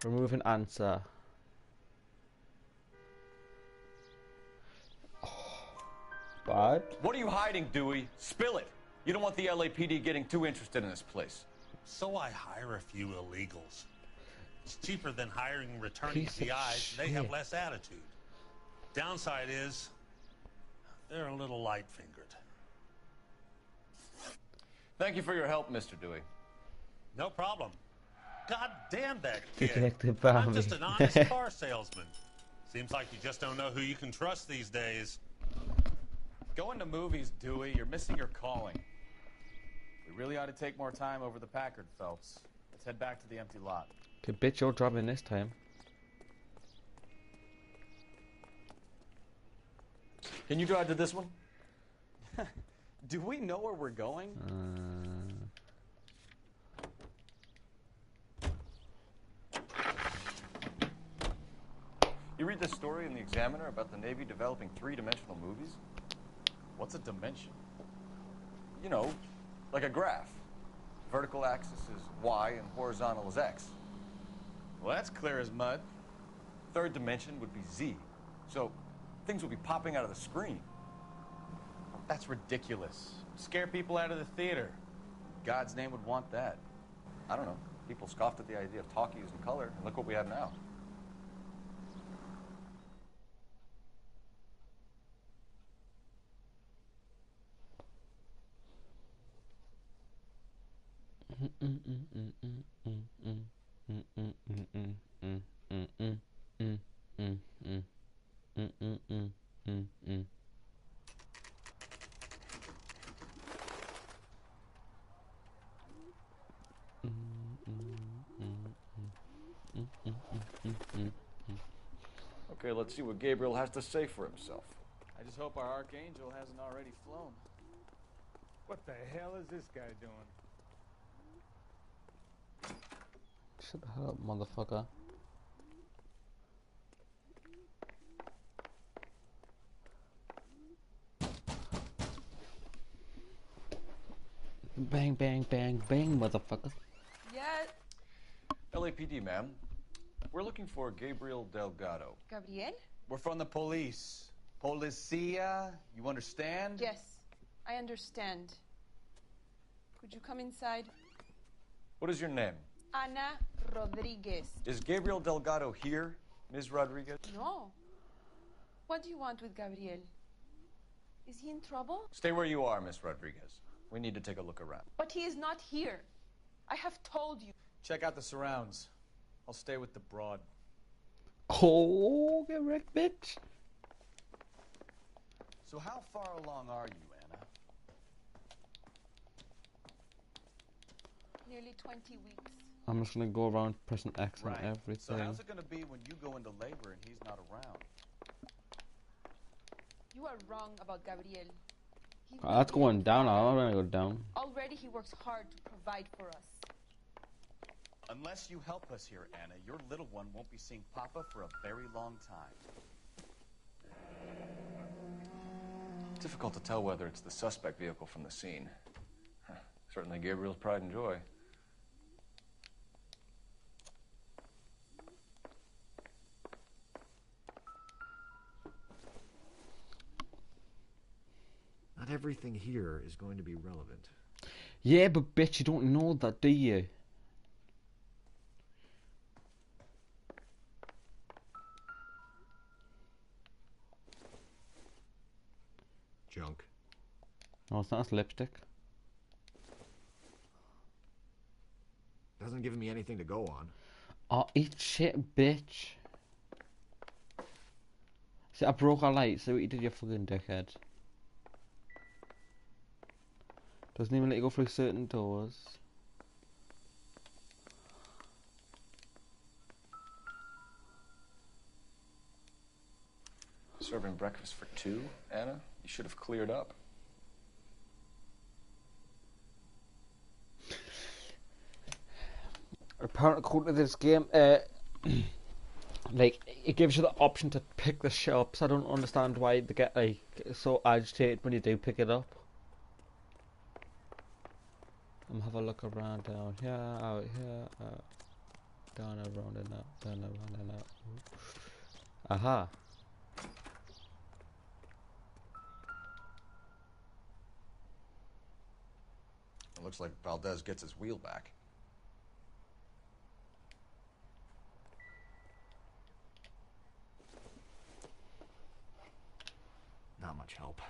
Remove an answer. Bad. What are you hiding, Dewey? Spill it. You don't want the LAPD getting too interested in this place. So I hire a few illegals. It's cheaper than hiring returning PIs. They have less attitude. Downside is, they're a little light-fingered. Thank you for your help, Mr. Dewey. No problem. God damn that kid. Detective I'm Bambi. just an honest car salesman. Seems like you just don't know who you can trust these days. Going to movies, Dewey, you're missing your calling. We really ought to take more time over the Packard, Phelps. Let's head back to the empty lot. Okay, bitch, you're driving this time. Can you drive to this one? Do we know where we're going? You read this story in the Examiner about the Navy developing three-dimensional movies? What's a dimension? You know, like a graph. Vertical axis is Y and horizontal is X. Well, that's clear as mud. Third dimension would be Z. So things would be popping out of the screen. That's ridiculous. Scare people out of the theater. God's name would want that. I don't know. People scoffed at the idea of talkies in color, and look what we have now. Okay, let's see what Gabriel has to say for himself. I just hope our Archangel hasn't already flown. What the hell is this guy doing? Shut the hell up, motherfucker. Bang, bang, bang, bang, motherfucker. Yes. LAPD, ma'am. We're looking for Gabriel Delgado. Gabriel? We're from the police. Policia, you understand? Yes, I understand. Could you come inside? What is your name? Ana Rodriguez. Is Gabriel Delgado here, Ms. Rodriguez? No. What do you want with Gabriel? Is he in trouble? Stay where you are, Ms. Rodriguez. We need to take a look around. But he is not here. I have told you. Check out the surrounds. I'll stay with the broad. Oh, get wrecked, bitch. So how far along are you, Anna? Nearly 20 weeks. I'm just gonna go around pressing X on everything. So how's it gonna be when you go into labor and he's not around? You are wrong about Gabriel. That's going down. I'm gonna go down. Already he works hard to provide for us. Unless you help us here, Anna, your little one won't be seeing Papa for a very long time. Difficult to tell whether it's the suspect vehicle from the scene. Certainly Gabriel's pride and joy. Not everything here is going to be relevant. Yeah, but bitch, you don't know that, do you? Junk. No, it's not. It's lipstick. Doesn't give me anything to go on. Oh, eat shit, bitch. See, I broke our light, so what you did, you fucking dickhead. Doesn't even let you go through certain doors. Serving breakfast for two, Anna? You should have cleared up. Apparently, according to this game, like, it gives you the option to pick the shit up, so I don't understand why they get, like, so agitated when you do pick it up. Have a look around down here, out here, down around and up, down around and up. Aha. It looks like Valdez gets his wheel back. Not much help.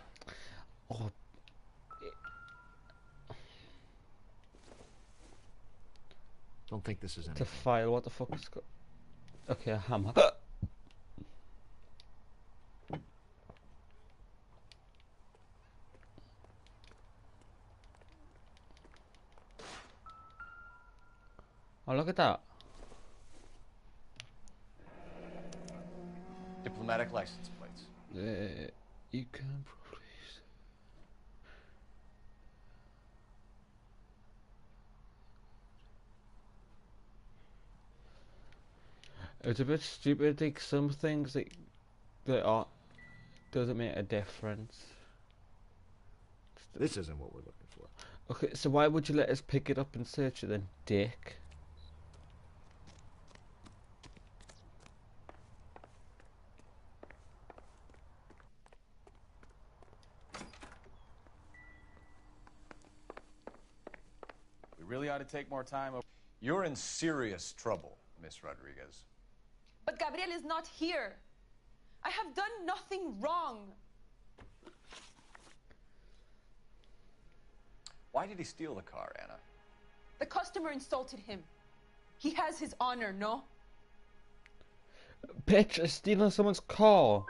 Oh. Don't think this is anything. To file, what the fuck is got? Okay, a hammer. Oh, look at that. Diplomatic license plates. You can probably. It's a bit stupid. Like some things that are doesn't make a difference. This isn't what we're looking for. Okay, so why would you let us pick it up and search it then, dick? We really ought to take more time. You're in serious trouble, Miss Rodriguez. But Gabriel is not here. I have done nothing wrong. Why did he steal the car, Anna? The customer insulted him. He has his honor, no? Bitch is stealing someone's car.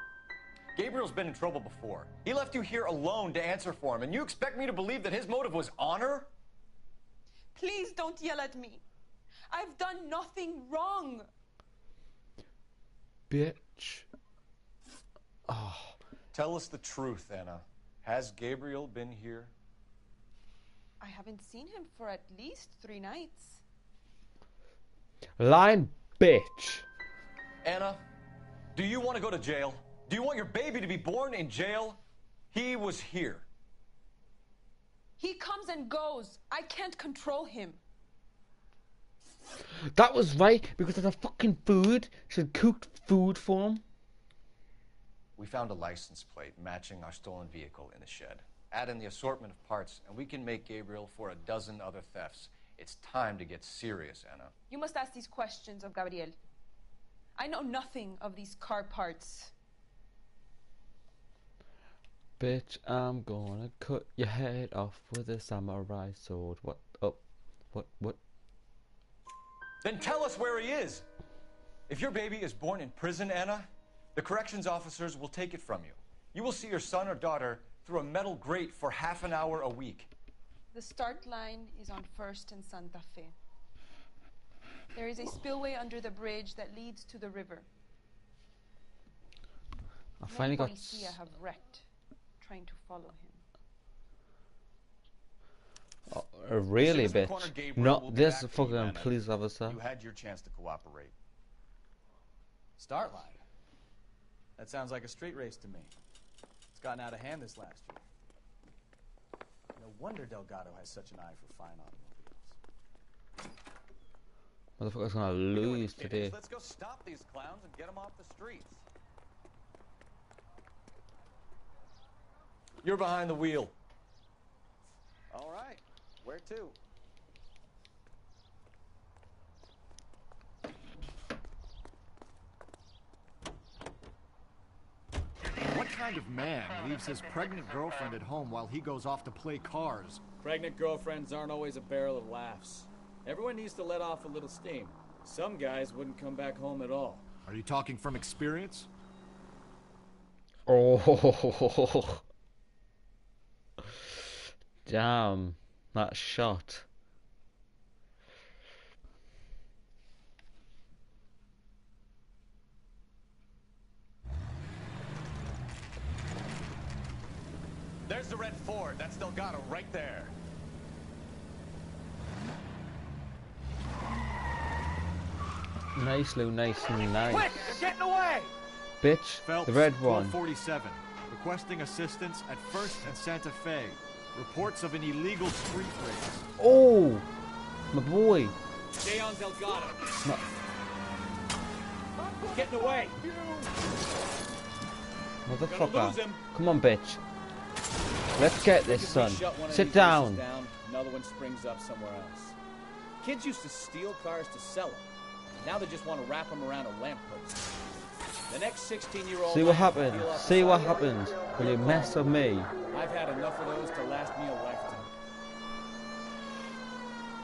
Gabriel's been in trouble before. He left you here alone to answer for him, and you expect me to believe that his motive was honor? Please don't yell at me. I've done nothing wrong. Bitch. Oh. Tell us the truth, Anna. Has Gabriel been here? I haven't seen him for at least 3 nights. Lying bitch. Anna, do you want to go to jail? Do you want your baby to be born in jail? He was here. He comes and goes. I can't control him. That was right, because there's a fucking food. She had cooked food for him. We found a license plate matching our stolen vehicle in the shed. Add in the assortment of parts, and we can make Gabriel for a dozen other thefts. It's time to get serious, Anna. You must ask these questions of Gabriel. I know nothing of these car parts. Bitch, I'm gonna cut your head off with a samurai sword. What? Oh, what? Then tell us where he is. If your baby is born in prison, Anna, the corrections officers will take it from you. You will see your son or daughter through a metal grate for half an hour a week. The start line is on 1st and Santa Fe. There is a spillway under the bridge that leads to the river. I finally got. Policia have wrecked, trying to follow him. Really, As soon as bitch. we corner Gabriel, Not we'll be this back to you, fucking Anna. police officer. You had your chance to cooperate. Start line. That sounds like a street race to me. It's gotten out of hand this last year. No wonder Delgado has such an eye for fine automobiles. Motherfucker's gonna lose today. Let's go stop these clowns and get them off the streets. You're behind the wheel. All right. Where to? What kind of man leaves his pregnant girlfriend at home while he goes off to play cars? Pregnant girlfriends aren't always a barrel of laughs. Everyone needs to let off a little steam. Some guys wouldn't come back home at all. Are you talking from experience? Oh, damn, that shot. There's the red Ford. That's Delgado right there. Nice, Lou, nice and nice. Quick, they're getting away! Bitch, Phelps, the red one. 1247. Requesting assistance at 1st and Santa Fe. Reports of an illegal street race. Oh, my boy. Stay on Delgado. No. Getting away. Motherfucker. Come on, bitch. Let's get this, If we son. shut one of Sit these down. races another one springs up somewhere else. Kids used to steal cars to sell them. Now they just want to wrap them around a lamppost. The next 16-year-old... See what happens. See what happens when you mess with me. I've had enough of those to last me a lifetime.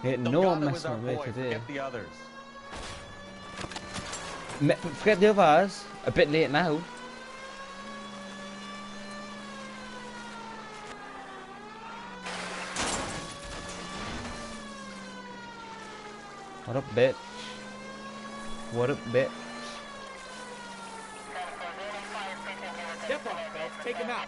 Ain't no messing with me today. Forget the others. Forget the others. A bit late now. What up, bitch? What up, bitch? Step on it, Phelps. Take him out.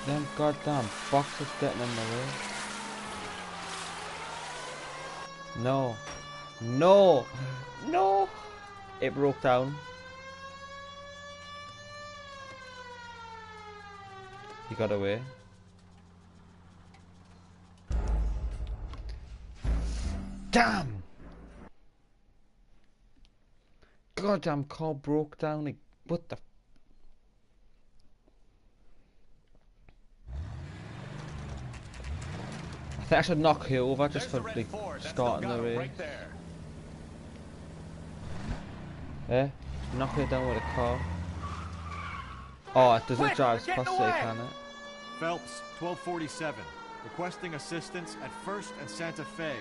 Them goddamn boxes getting in the way. No. No. No. It broke down. He got away. Damn. Goddamn car broke down. Like, what the? I think I should knock her over just for like starting the race. Right there. Yeah, knock her down with a car. Oh, it doesn't drive past it, can it? Phelps, 1247. Requesting assistance at 1st and Santa Fe.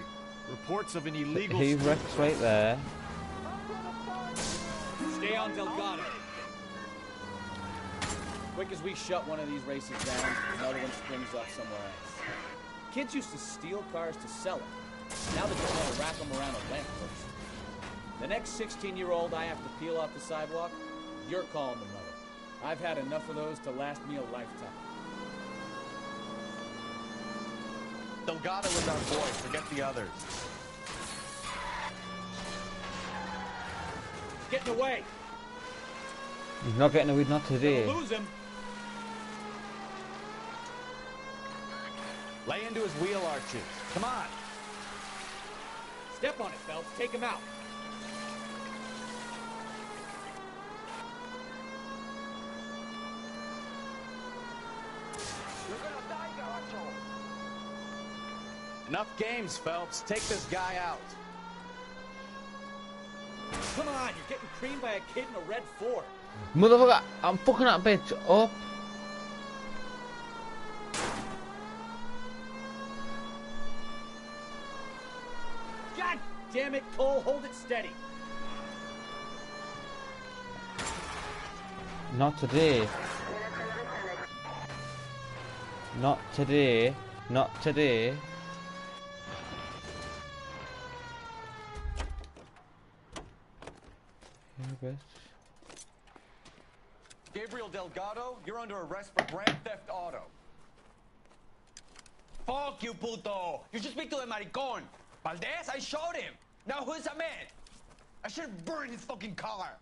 Reports of an illegal... He wrecks right there. Stay on Delgado. Quick as we shut one of these races down, another one springs up somewhere else. Kids used to steal cars to sell them. Now they just want to wrap them around a lamppost. The next 16-year-old I have to peel off the sidewalk, you're calling the mother. I've had enough of those to last me a lifetime. Delgado is our boy. Forget the others. Getting away. He's not getting away, not today. Lose him. Lay into his wheel arches. Come on. Step on it, Phelps. Take him out. Enough games, Phelps. Take this guy out. Come on, you're getting creamed by a kid in a red Ford. Motherfucker, I'm fucking that bitch up. God damn it, Cole, hold it steady. Not today. Not today. Not today. Yeah, bitch. Gabriel Delgado, you're under arrest for grand theft auto. Fuck you, puto! You should speak to the maricon. Valdez, I shot him. Now who's a man? I should have burned his fucking car.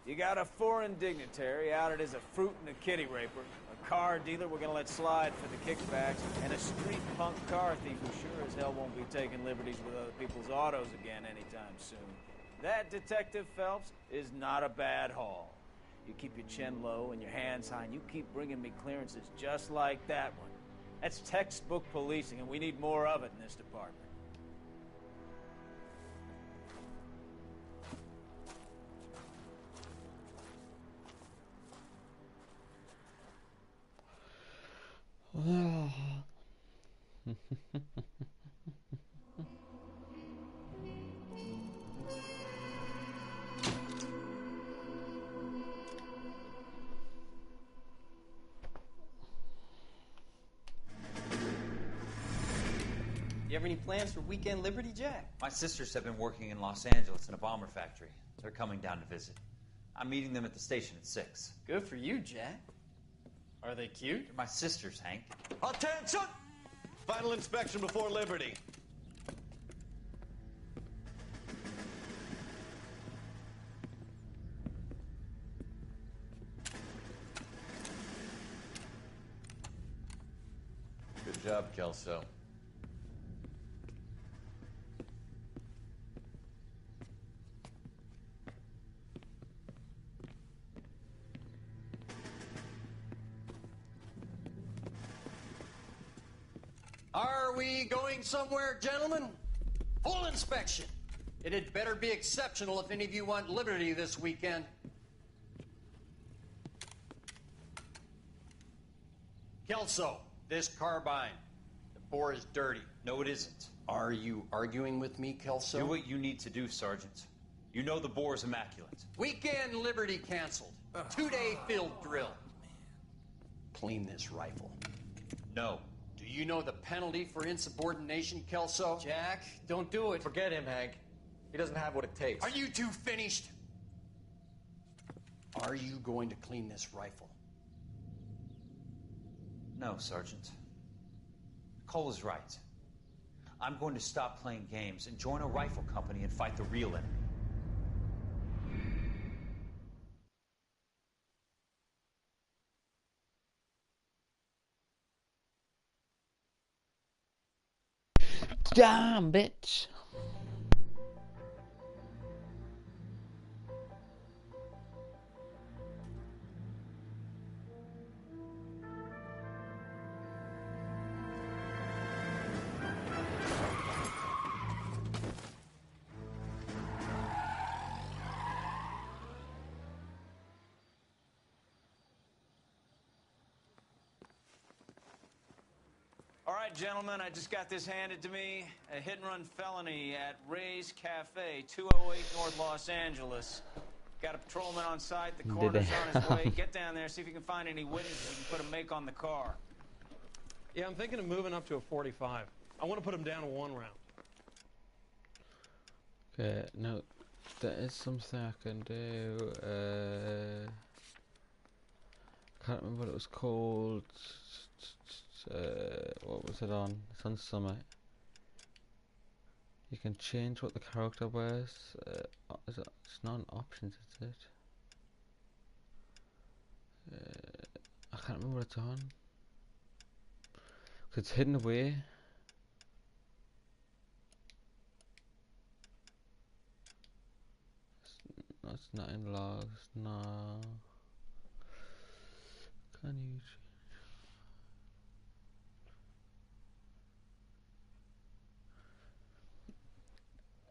You got a foreign dignitary outed as a fruit and a kitty raper, a car dealer we're gonna let slide for the kickbacks, and a street punk car thief who sure as hell won't be taking liberties with other people's autos again anytime soon. That, Detective Phelps, is not a bad haul. You keep your chin low and your hands high, and you keep bringing me clearances just like that one. That's textbook policing, and we need more of it in this department. You have any plans for Weekend Liberty, Jack? My sisters have been working in Los Angeles in a bomber factory. They're coming down to visit. I'm meeting them at the station at 6. Good for you, Jack. Are they cute? They're my sisters, Hank. Attention! Final inspection before liberty. Good job, Kelso. Are we going somewhere, gentlemen? Full inspection. It had better be exceptional if any of you want liberty this weekend. Kelso, this carbine. The bore is dirty. No, it isn't. Are you arguing with me, Kelso? Do what you need to do, Sergeant. You know the bore is immaculate. Weekend liberty canceled. 2-day field drill. Clean this rifle. No. Do you know the penalty for insubordination, Kelso? Jack, don't do it. Forget him, Hank. He doesn't have what it takes. Are you two finished? Are you going to clean this rifle? No, Sergeant. Cole is right. I'm going to stop playing games and join a rifle company and fight the real enemy. Damn, bitch. All right, gentlemen, I just got this handed to me. A hit-and-run felony at Ray's Cafe, 208 North Los Angeles. Got a patrolman on site. The coroner's on his way. Get down there, see if you can find any witnesses and put a make on the car. Yeah, I'm thinking of moving up to a 45. I want to put him down to 1 round. Okay, now there is something I can do. Can't remember what it was called. What was it on? It's on Summit. You can change what the character wears. Is it, it's not an options, is it? I can't remember what it's on. 'Cause it's hidden away. It's not in logs. No. Can you?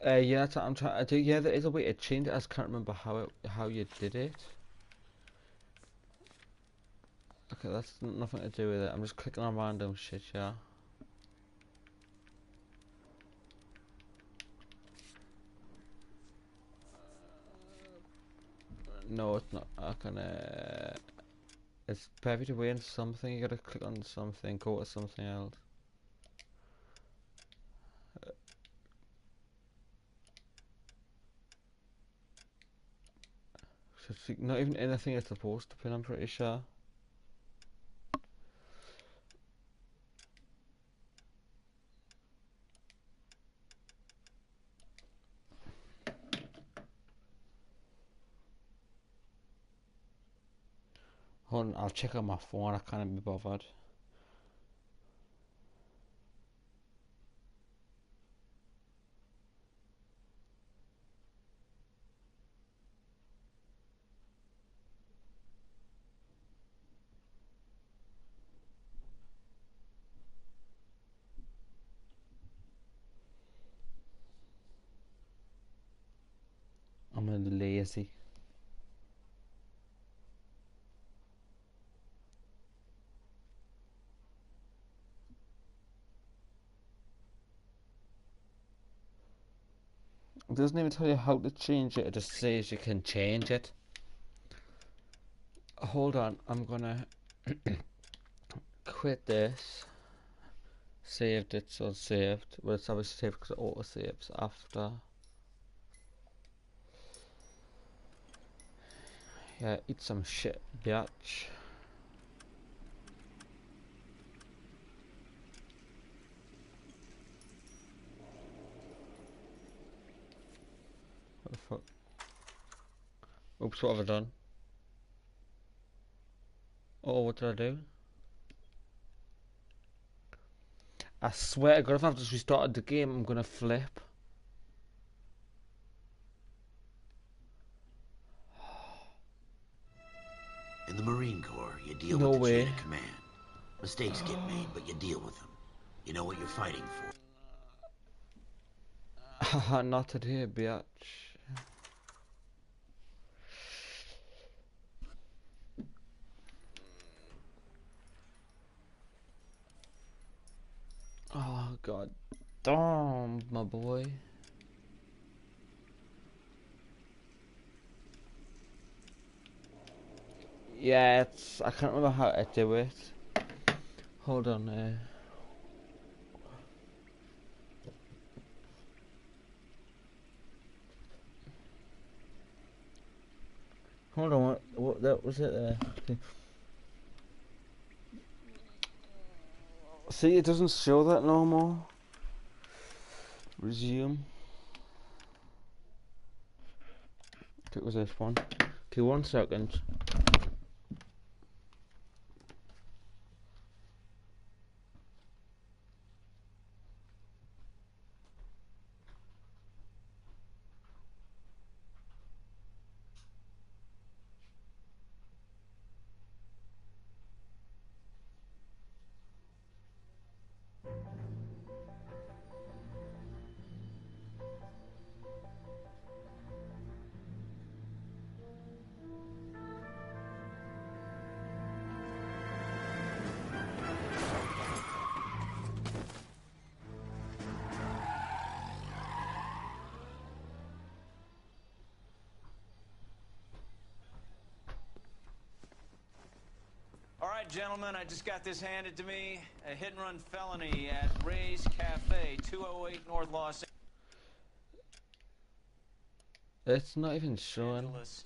Yeah, that's what I'm trying to do. Yeah, there is a way to change it. I just can't remember how you did it. Okay, that's nothing to do with it. I'm just clicking on random shit, yeah. No, it's not. I can. It's buried away in something. You gotta click on something, go to something else. So it's not even anything it's supposed to put, I'm pretty sure. Hold on, I'll check on my phone, I can't be bothered. I'm a little lazy. It doesn't even tell you how to change it, it just says you can change it. Hold on, I'm gonna quit this. Saved it, so it's saved. Well, it's obviously saved because it auto saves after. Yeah, eat some shit, bitch. What the fuck? Oops, what have I done? Oh, what did I do? I swear to God, if I've just restarted the game, I'm gonna flip. In the Marine Corps, you deal No with the way. chain of command. Mistakes get made, but you deal with them. You know what you're fighting for. Haha, not today, bitch. Oh, God damn, my boy. Yeah, it's. I can't remember how to do it. Hold on, Hold on, what that was it there? See, it doesn't show that no more. Resume. It was this one. Okay, 1 second. Alright, gentlemen, I just got this handed to me. A hit-and-run felony at Ray's Cafe, 208 North Los It's not even showing. Angeles.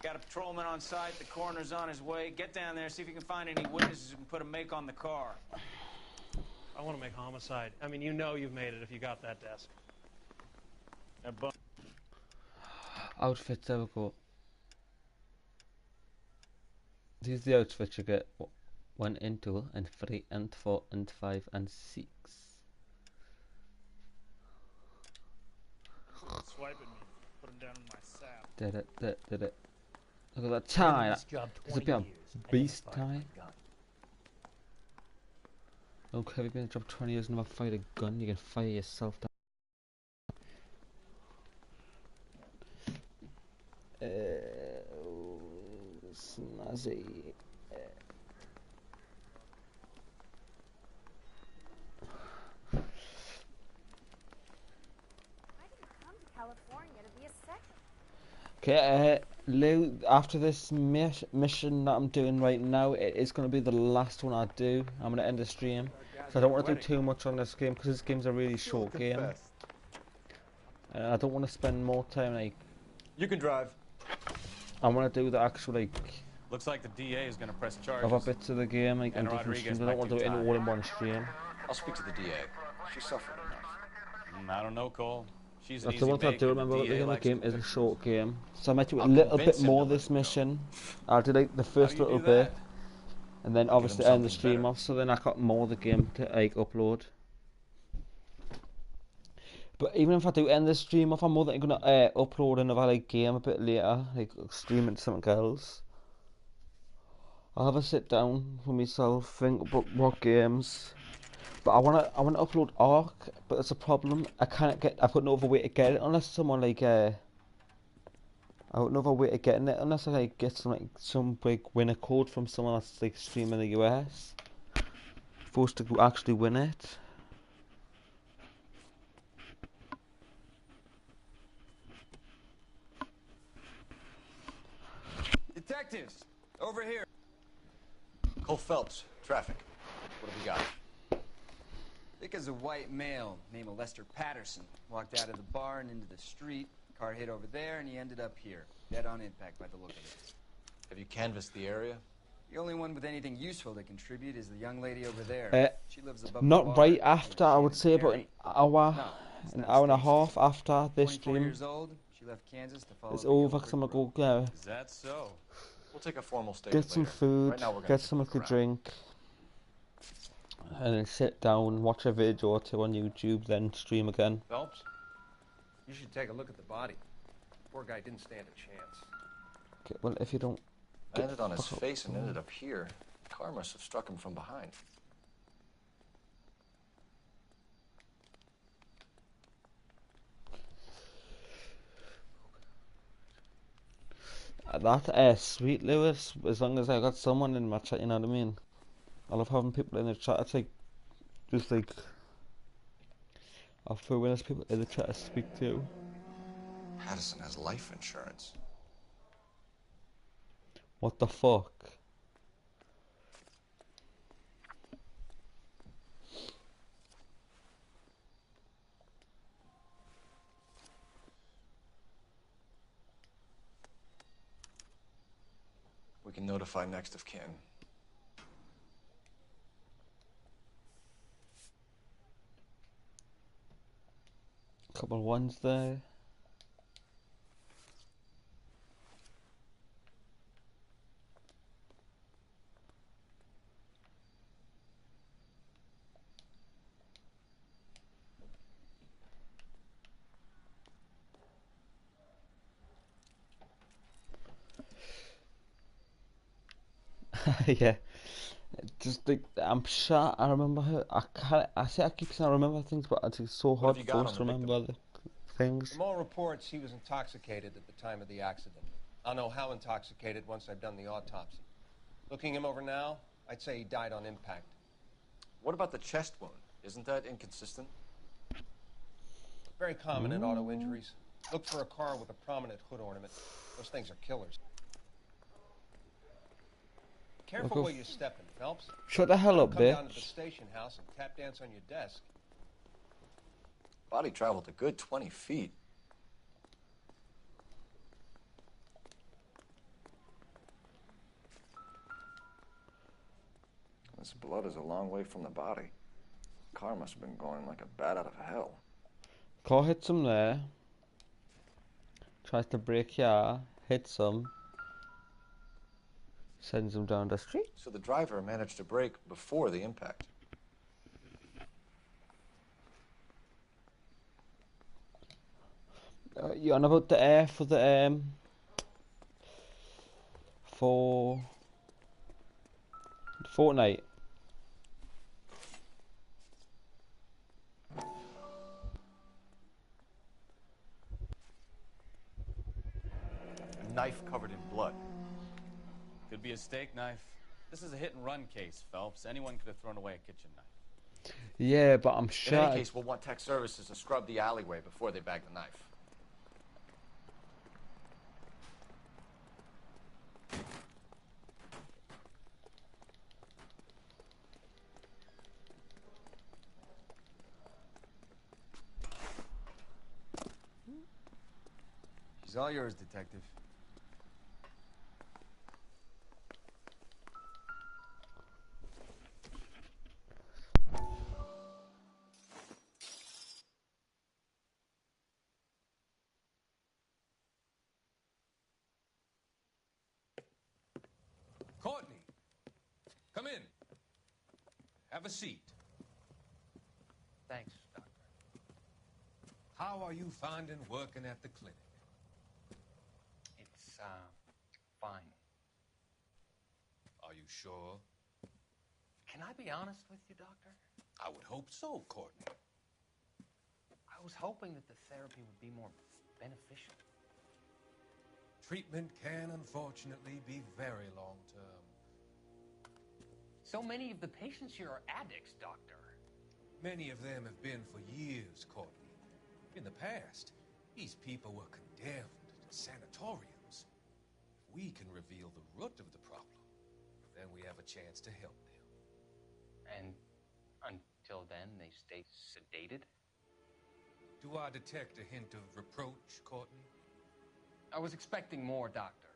Got a patrolman on site, the coroner's on his way. Get down there, see if you can find any witnesses who can put a make on the car. I want to make homicide. I mean, you know you've made it if you got that desk. Outfits, there we go. These are the outfits you get 1 and 2 and 3 and 4 and 5 and 6. Swiping me, put him down in my sap. Did it. Look at that tie. It's a bit of beast tie. Okay, we've been in the job 20 years and never fired a gun. You can fire yourself down. Snazzy. Okay, Lou, after this mission that I'm doing right now, it is going to be the last one I do. I'm going to end the stream. So I don't want to do too much on this game, because this game's a really short game. And I don't want to spend more time, like... You can drive. I want to do the actual, like... Looks like the DA is going to press charges. Other bits of the game, like, and different streams. I don't want to do it all in one stream. I'll speak to the DA. She suffered enough. I don't know, Cole. She's an That's easy the one thing I bake, do and remember about the game is a short game. So I might do a I'll little convince bit him more to this mission. I'll do like the first do you little do bit. that? And then I'll give obviously him end the something stream better. off, so then I got more of the game to like upload. But even if I do end the stream off, I'm more than gonna upload another like game a bit later, like stream it to something else. I'll have a sit down with myself, think about what games. But I wanna upload Ark, but it's a problem. I've got no other way to get it unless someone like I've got no other way to getting it unless I like get some like winner code from someone that's like streaming in the US. Forced to actually win it. Detectives, over here. Cole Phelps, traffic. What have we got? Thick as a white male named Lester Patterson walked out of the bar and into the street. Car hit over there, and he ended up here, dead on impact by the look of it. Have you canvassed the area? The only one with anything useful to contribute is the young lady over there. She lives above the Not bar. right after, I would say about an hour and a half after this 24 stream. years old. She left Kansas to follow It's the over yellow because I'm brick gonna go Is that so? We'll take a formal statement get some later. food, Right now we're gonna get something to drink, and then sit down, watch a video or two on YouTube, then stream again. Phelps, you should take a look at the body. Poor guy didn't stand a chance. Okay, well, if you don't... Landed on his fuck up. face and ended up here. The car must have struck him from behind. That sweet Lewis, as long as I got someone in my chat, you know what I mean? I love having people in the chat. It's like just like I feel when there's people in the chat to speak to. Patterson has life insurance. What the fuck? We can notify next of kin. Couple ones there. Yeah, just like I'm sure I remember her. I keep saying I remember things, but it's so hard have you for got us to on the remember the things. From all reports, he was intoxicated at the time of the accident. I'll know how intoxicated once I've done the autopsy. Looking him over now, I'd say he died on impact. What about the chest wound? Isn't that inconsistent? Very common in auto injuries. Look for a car with a prominent hood ornament. Those things are killers. Careful where you're stepping, Phelps. Shut the hell up, Come down to the bitch. station house and tap dance on your desk. Body traveled a good 20 feet. This blood is a long way from the body. Car must have been going like a bat out of hell. Car hits him there. Tries to break here. Hits him. Sends him down the street. So the driver managed to brake before the impact. You on about the air for the for Fortnite? A knife covered in blood. Could be a steak knife. This is a hit-and-run case, Phelps. Anyone could have thrown away a kitchen knife. Yeah, but I'm In sure. any case, we'll want tech services to scrub the alleyway before they bag the knife. all yours, Detective. Courtney, come in. Have a seat. Thanks, Doctor. How are you finding working at the clinic? It's, fine. Are you sure? Can I be honest with you, Doctor? I would hope so, Courtney. I was hoping that the therapy would be more beneficial. Treatment can, unfortunately, be very long-term. So many of the patients here are addicts, Doctor. Many of them have been for years, Courtney. In the past, these people were condemned to sanatoriums. If we can reveal the root of the problem, then we have a chance to help them. And until then, they stay sedated? Do I detect a hint of reproach, Courtney? I was expecting more, Doctor.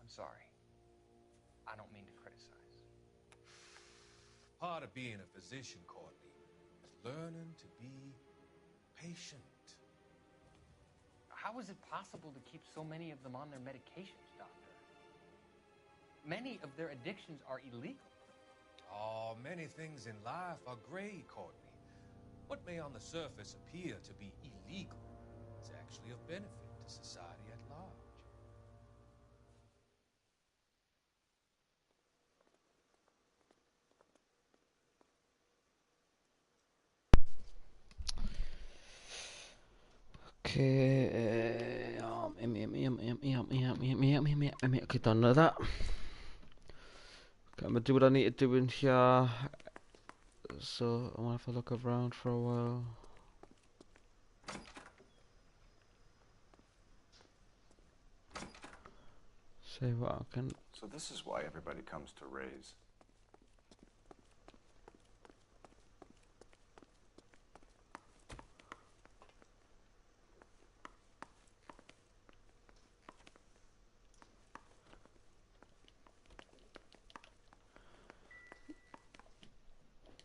I'm sorry. I don't mean to criticize. Part of being a physician, Courtney, is learning to be patient. How is it possible to keep so many of them on their medications, Doctor? Many of their addictions are illegal. Oh, many things in life are gray, Courtney. What may on the surface appear to be illegal is actually of benefit to society at large. Okay, okay, done with that. Okay, I'm gonna do what I need to do in here. So I'm gonna have to look around for a while. See what I can. So this is why everybody comes to Ray's.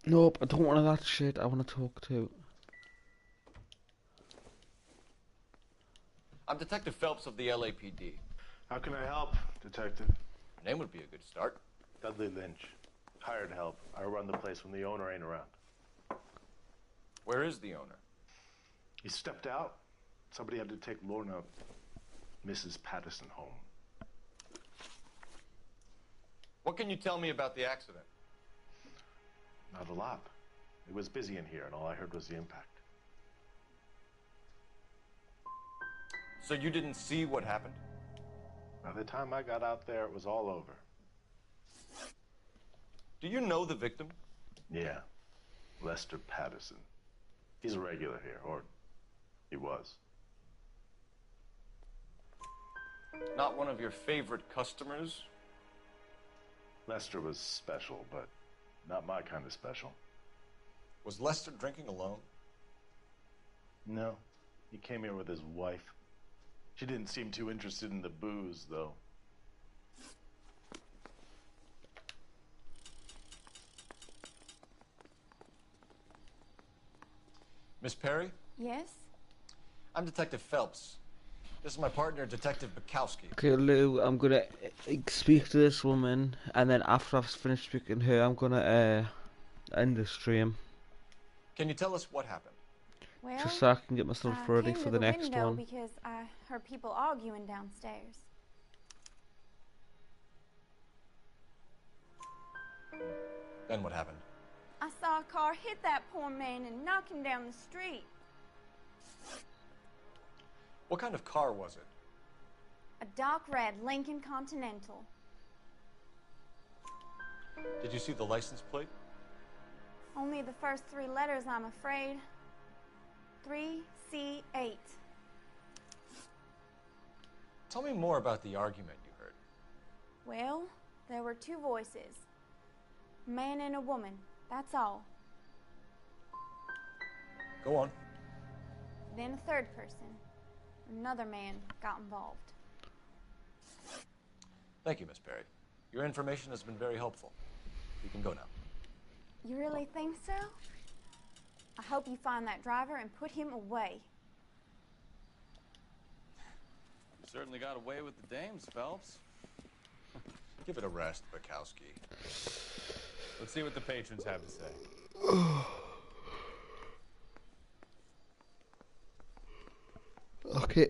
Nope, I don't want that shit. I want to talk to. I'm Detective Phelps of the LAPD. How can I help, Detective? Your name would be a good start. Dudley Lynch. Hired help. I run the place when the owner ain't around. Where is the owner? He stepped out. Somebody had to take Lorna, Mrs. Patterson, home. What can you tell me about the accident? Not a lot. It was busy in here, and all I heard was the impact. So you didn't see what happened? By the time I got out there, it was all over. Do you know the victim? Yeah. Lester Patterson. He's a regular here, or he was. Not one of your favorite customers? Lester was special, but not my kind of special. Was Lester drinking alone? No. He came here with his wife. She didn't seem too interested in the booze, though. Miss Perry? Yes? I'm Detective Phelps. This is my partner, Detective Bukowski. Okay, Lou, I'm gonna speak to this woman, and then after I've finished speaking to her, I'm gonna end the stream. Can you tell us what happened? Well, just so I can get myself ready came for to the next window one. Because I heard people arguing downstairs. Then what happened? I saw a car hit that poor man and knock him down the street. What kind of car was it? A dark red Lincoln Continental. Did you see the license plate? Only the first three letters, I'm afraid. 3C8. Tell me more about the argument you heard. Well, there were two voices. A man and a woman, that's all. Go on. Then a third person. Another man got involved. Thank you, Miss Perry. Your information has been very helpful. You can go now. You really think so? I hope you find that driver and put him away. You certainly got away with the dames, Phelps. Give it a rest, Bukowski. Let's see what the patrons have to say. Okay,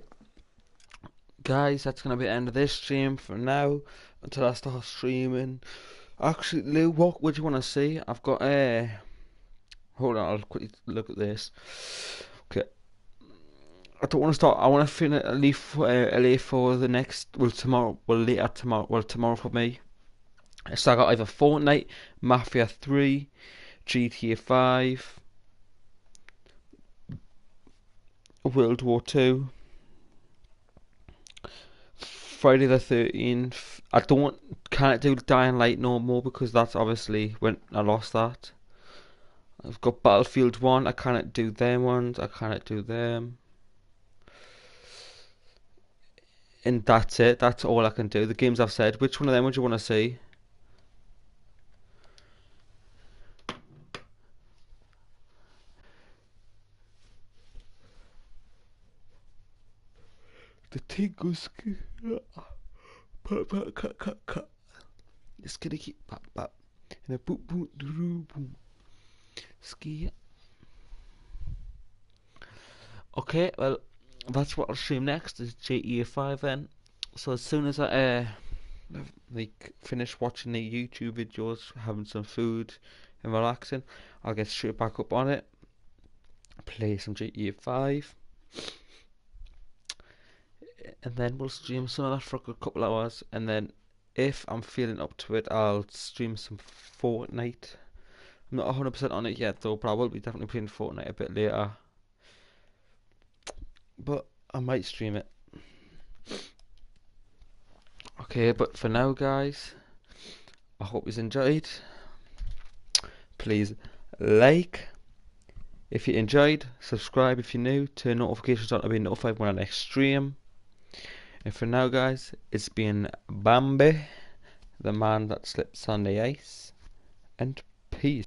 guys, that's gonna be the end of this stream for now until I start streaming. Actually, Lou, what would you want to see? I've got hold on, I'll quickly look at this. Okay, I don't want to start. I want to finish LA for the next. Well, tomorrow. Well, later tomorrow. Well, tomorrow for me. So I got either Fortnite, Mafia 3, GTA 5, World War 2, Friday the 13th. I can't do Dying Light no more because that's obviously when I lost that. I've got Battlefield 1. I can't do them ones. I can't do them. And that's it. That's all I can do. The games I've said. Which one of them would you want to see? The thing goes. It's gonna keep pop pop. And a boom boom doo boom. Ski. Okay, well, that's what I'll stream next is GTA 5 then. So as soon as I finish watching the YouTube videos, having some food and relaxing, I'll get straight back up on it, play some GTA 5, and then we'll stream some of that for a good couple hours, and then if I'm feeling up to it, I'll stream some Fortnite. I'm not 100% on it yet though, but I will be definitely playing Fortnite a bit later. But I might stream it. Okay, but for now, guys, I hope you enjoyed. Please like if you enjoyed, subscribe if you're new, turn notifications on to be notified when I next stream. And for now, guys, it's been Bambi, the man that slips on the ice, and peace.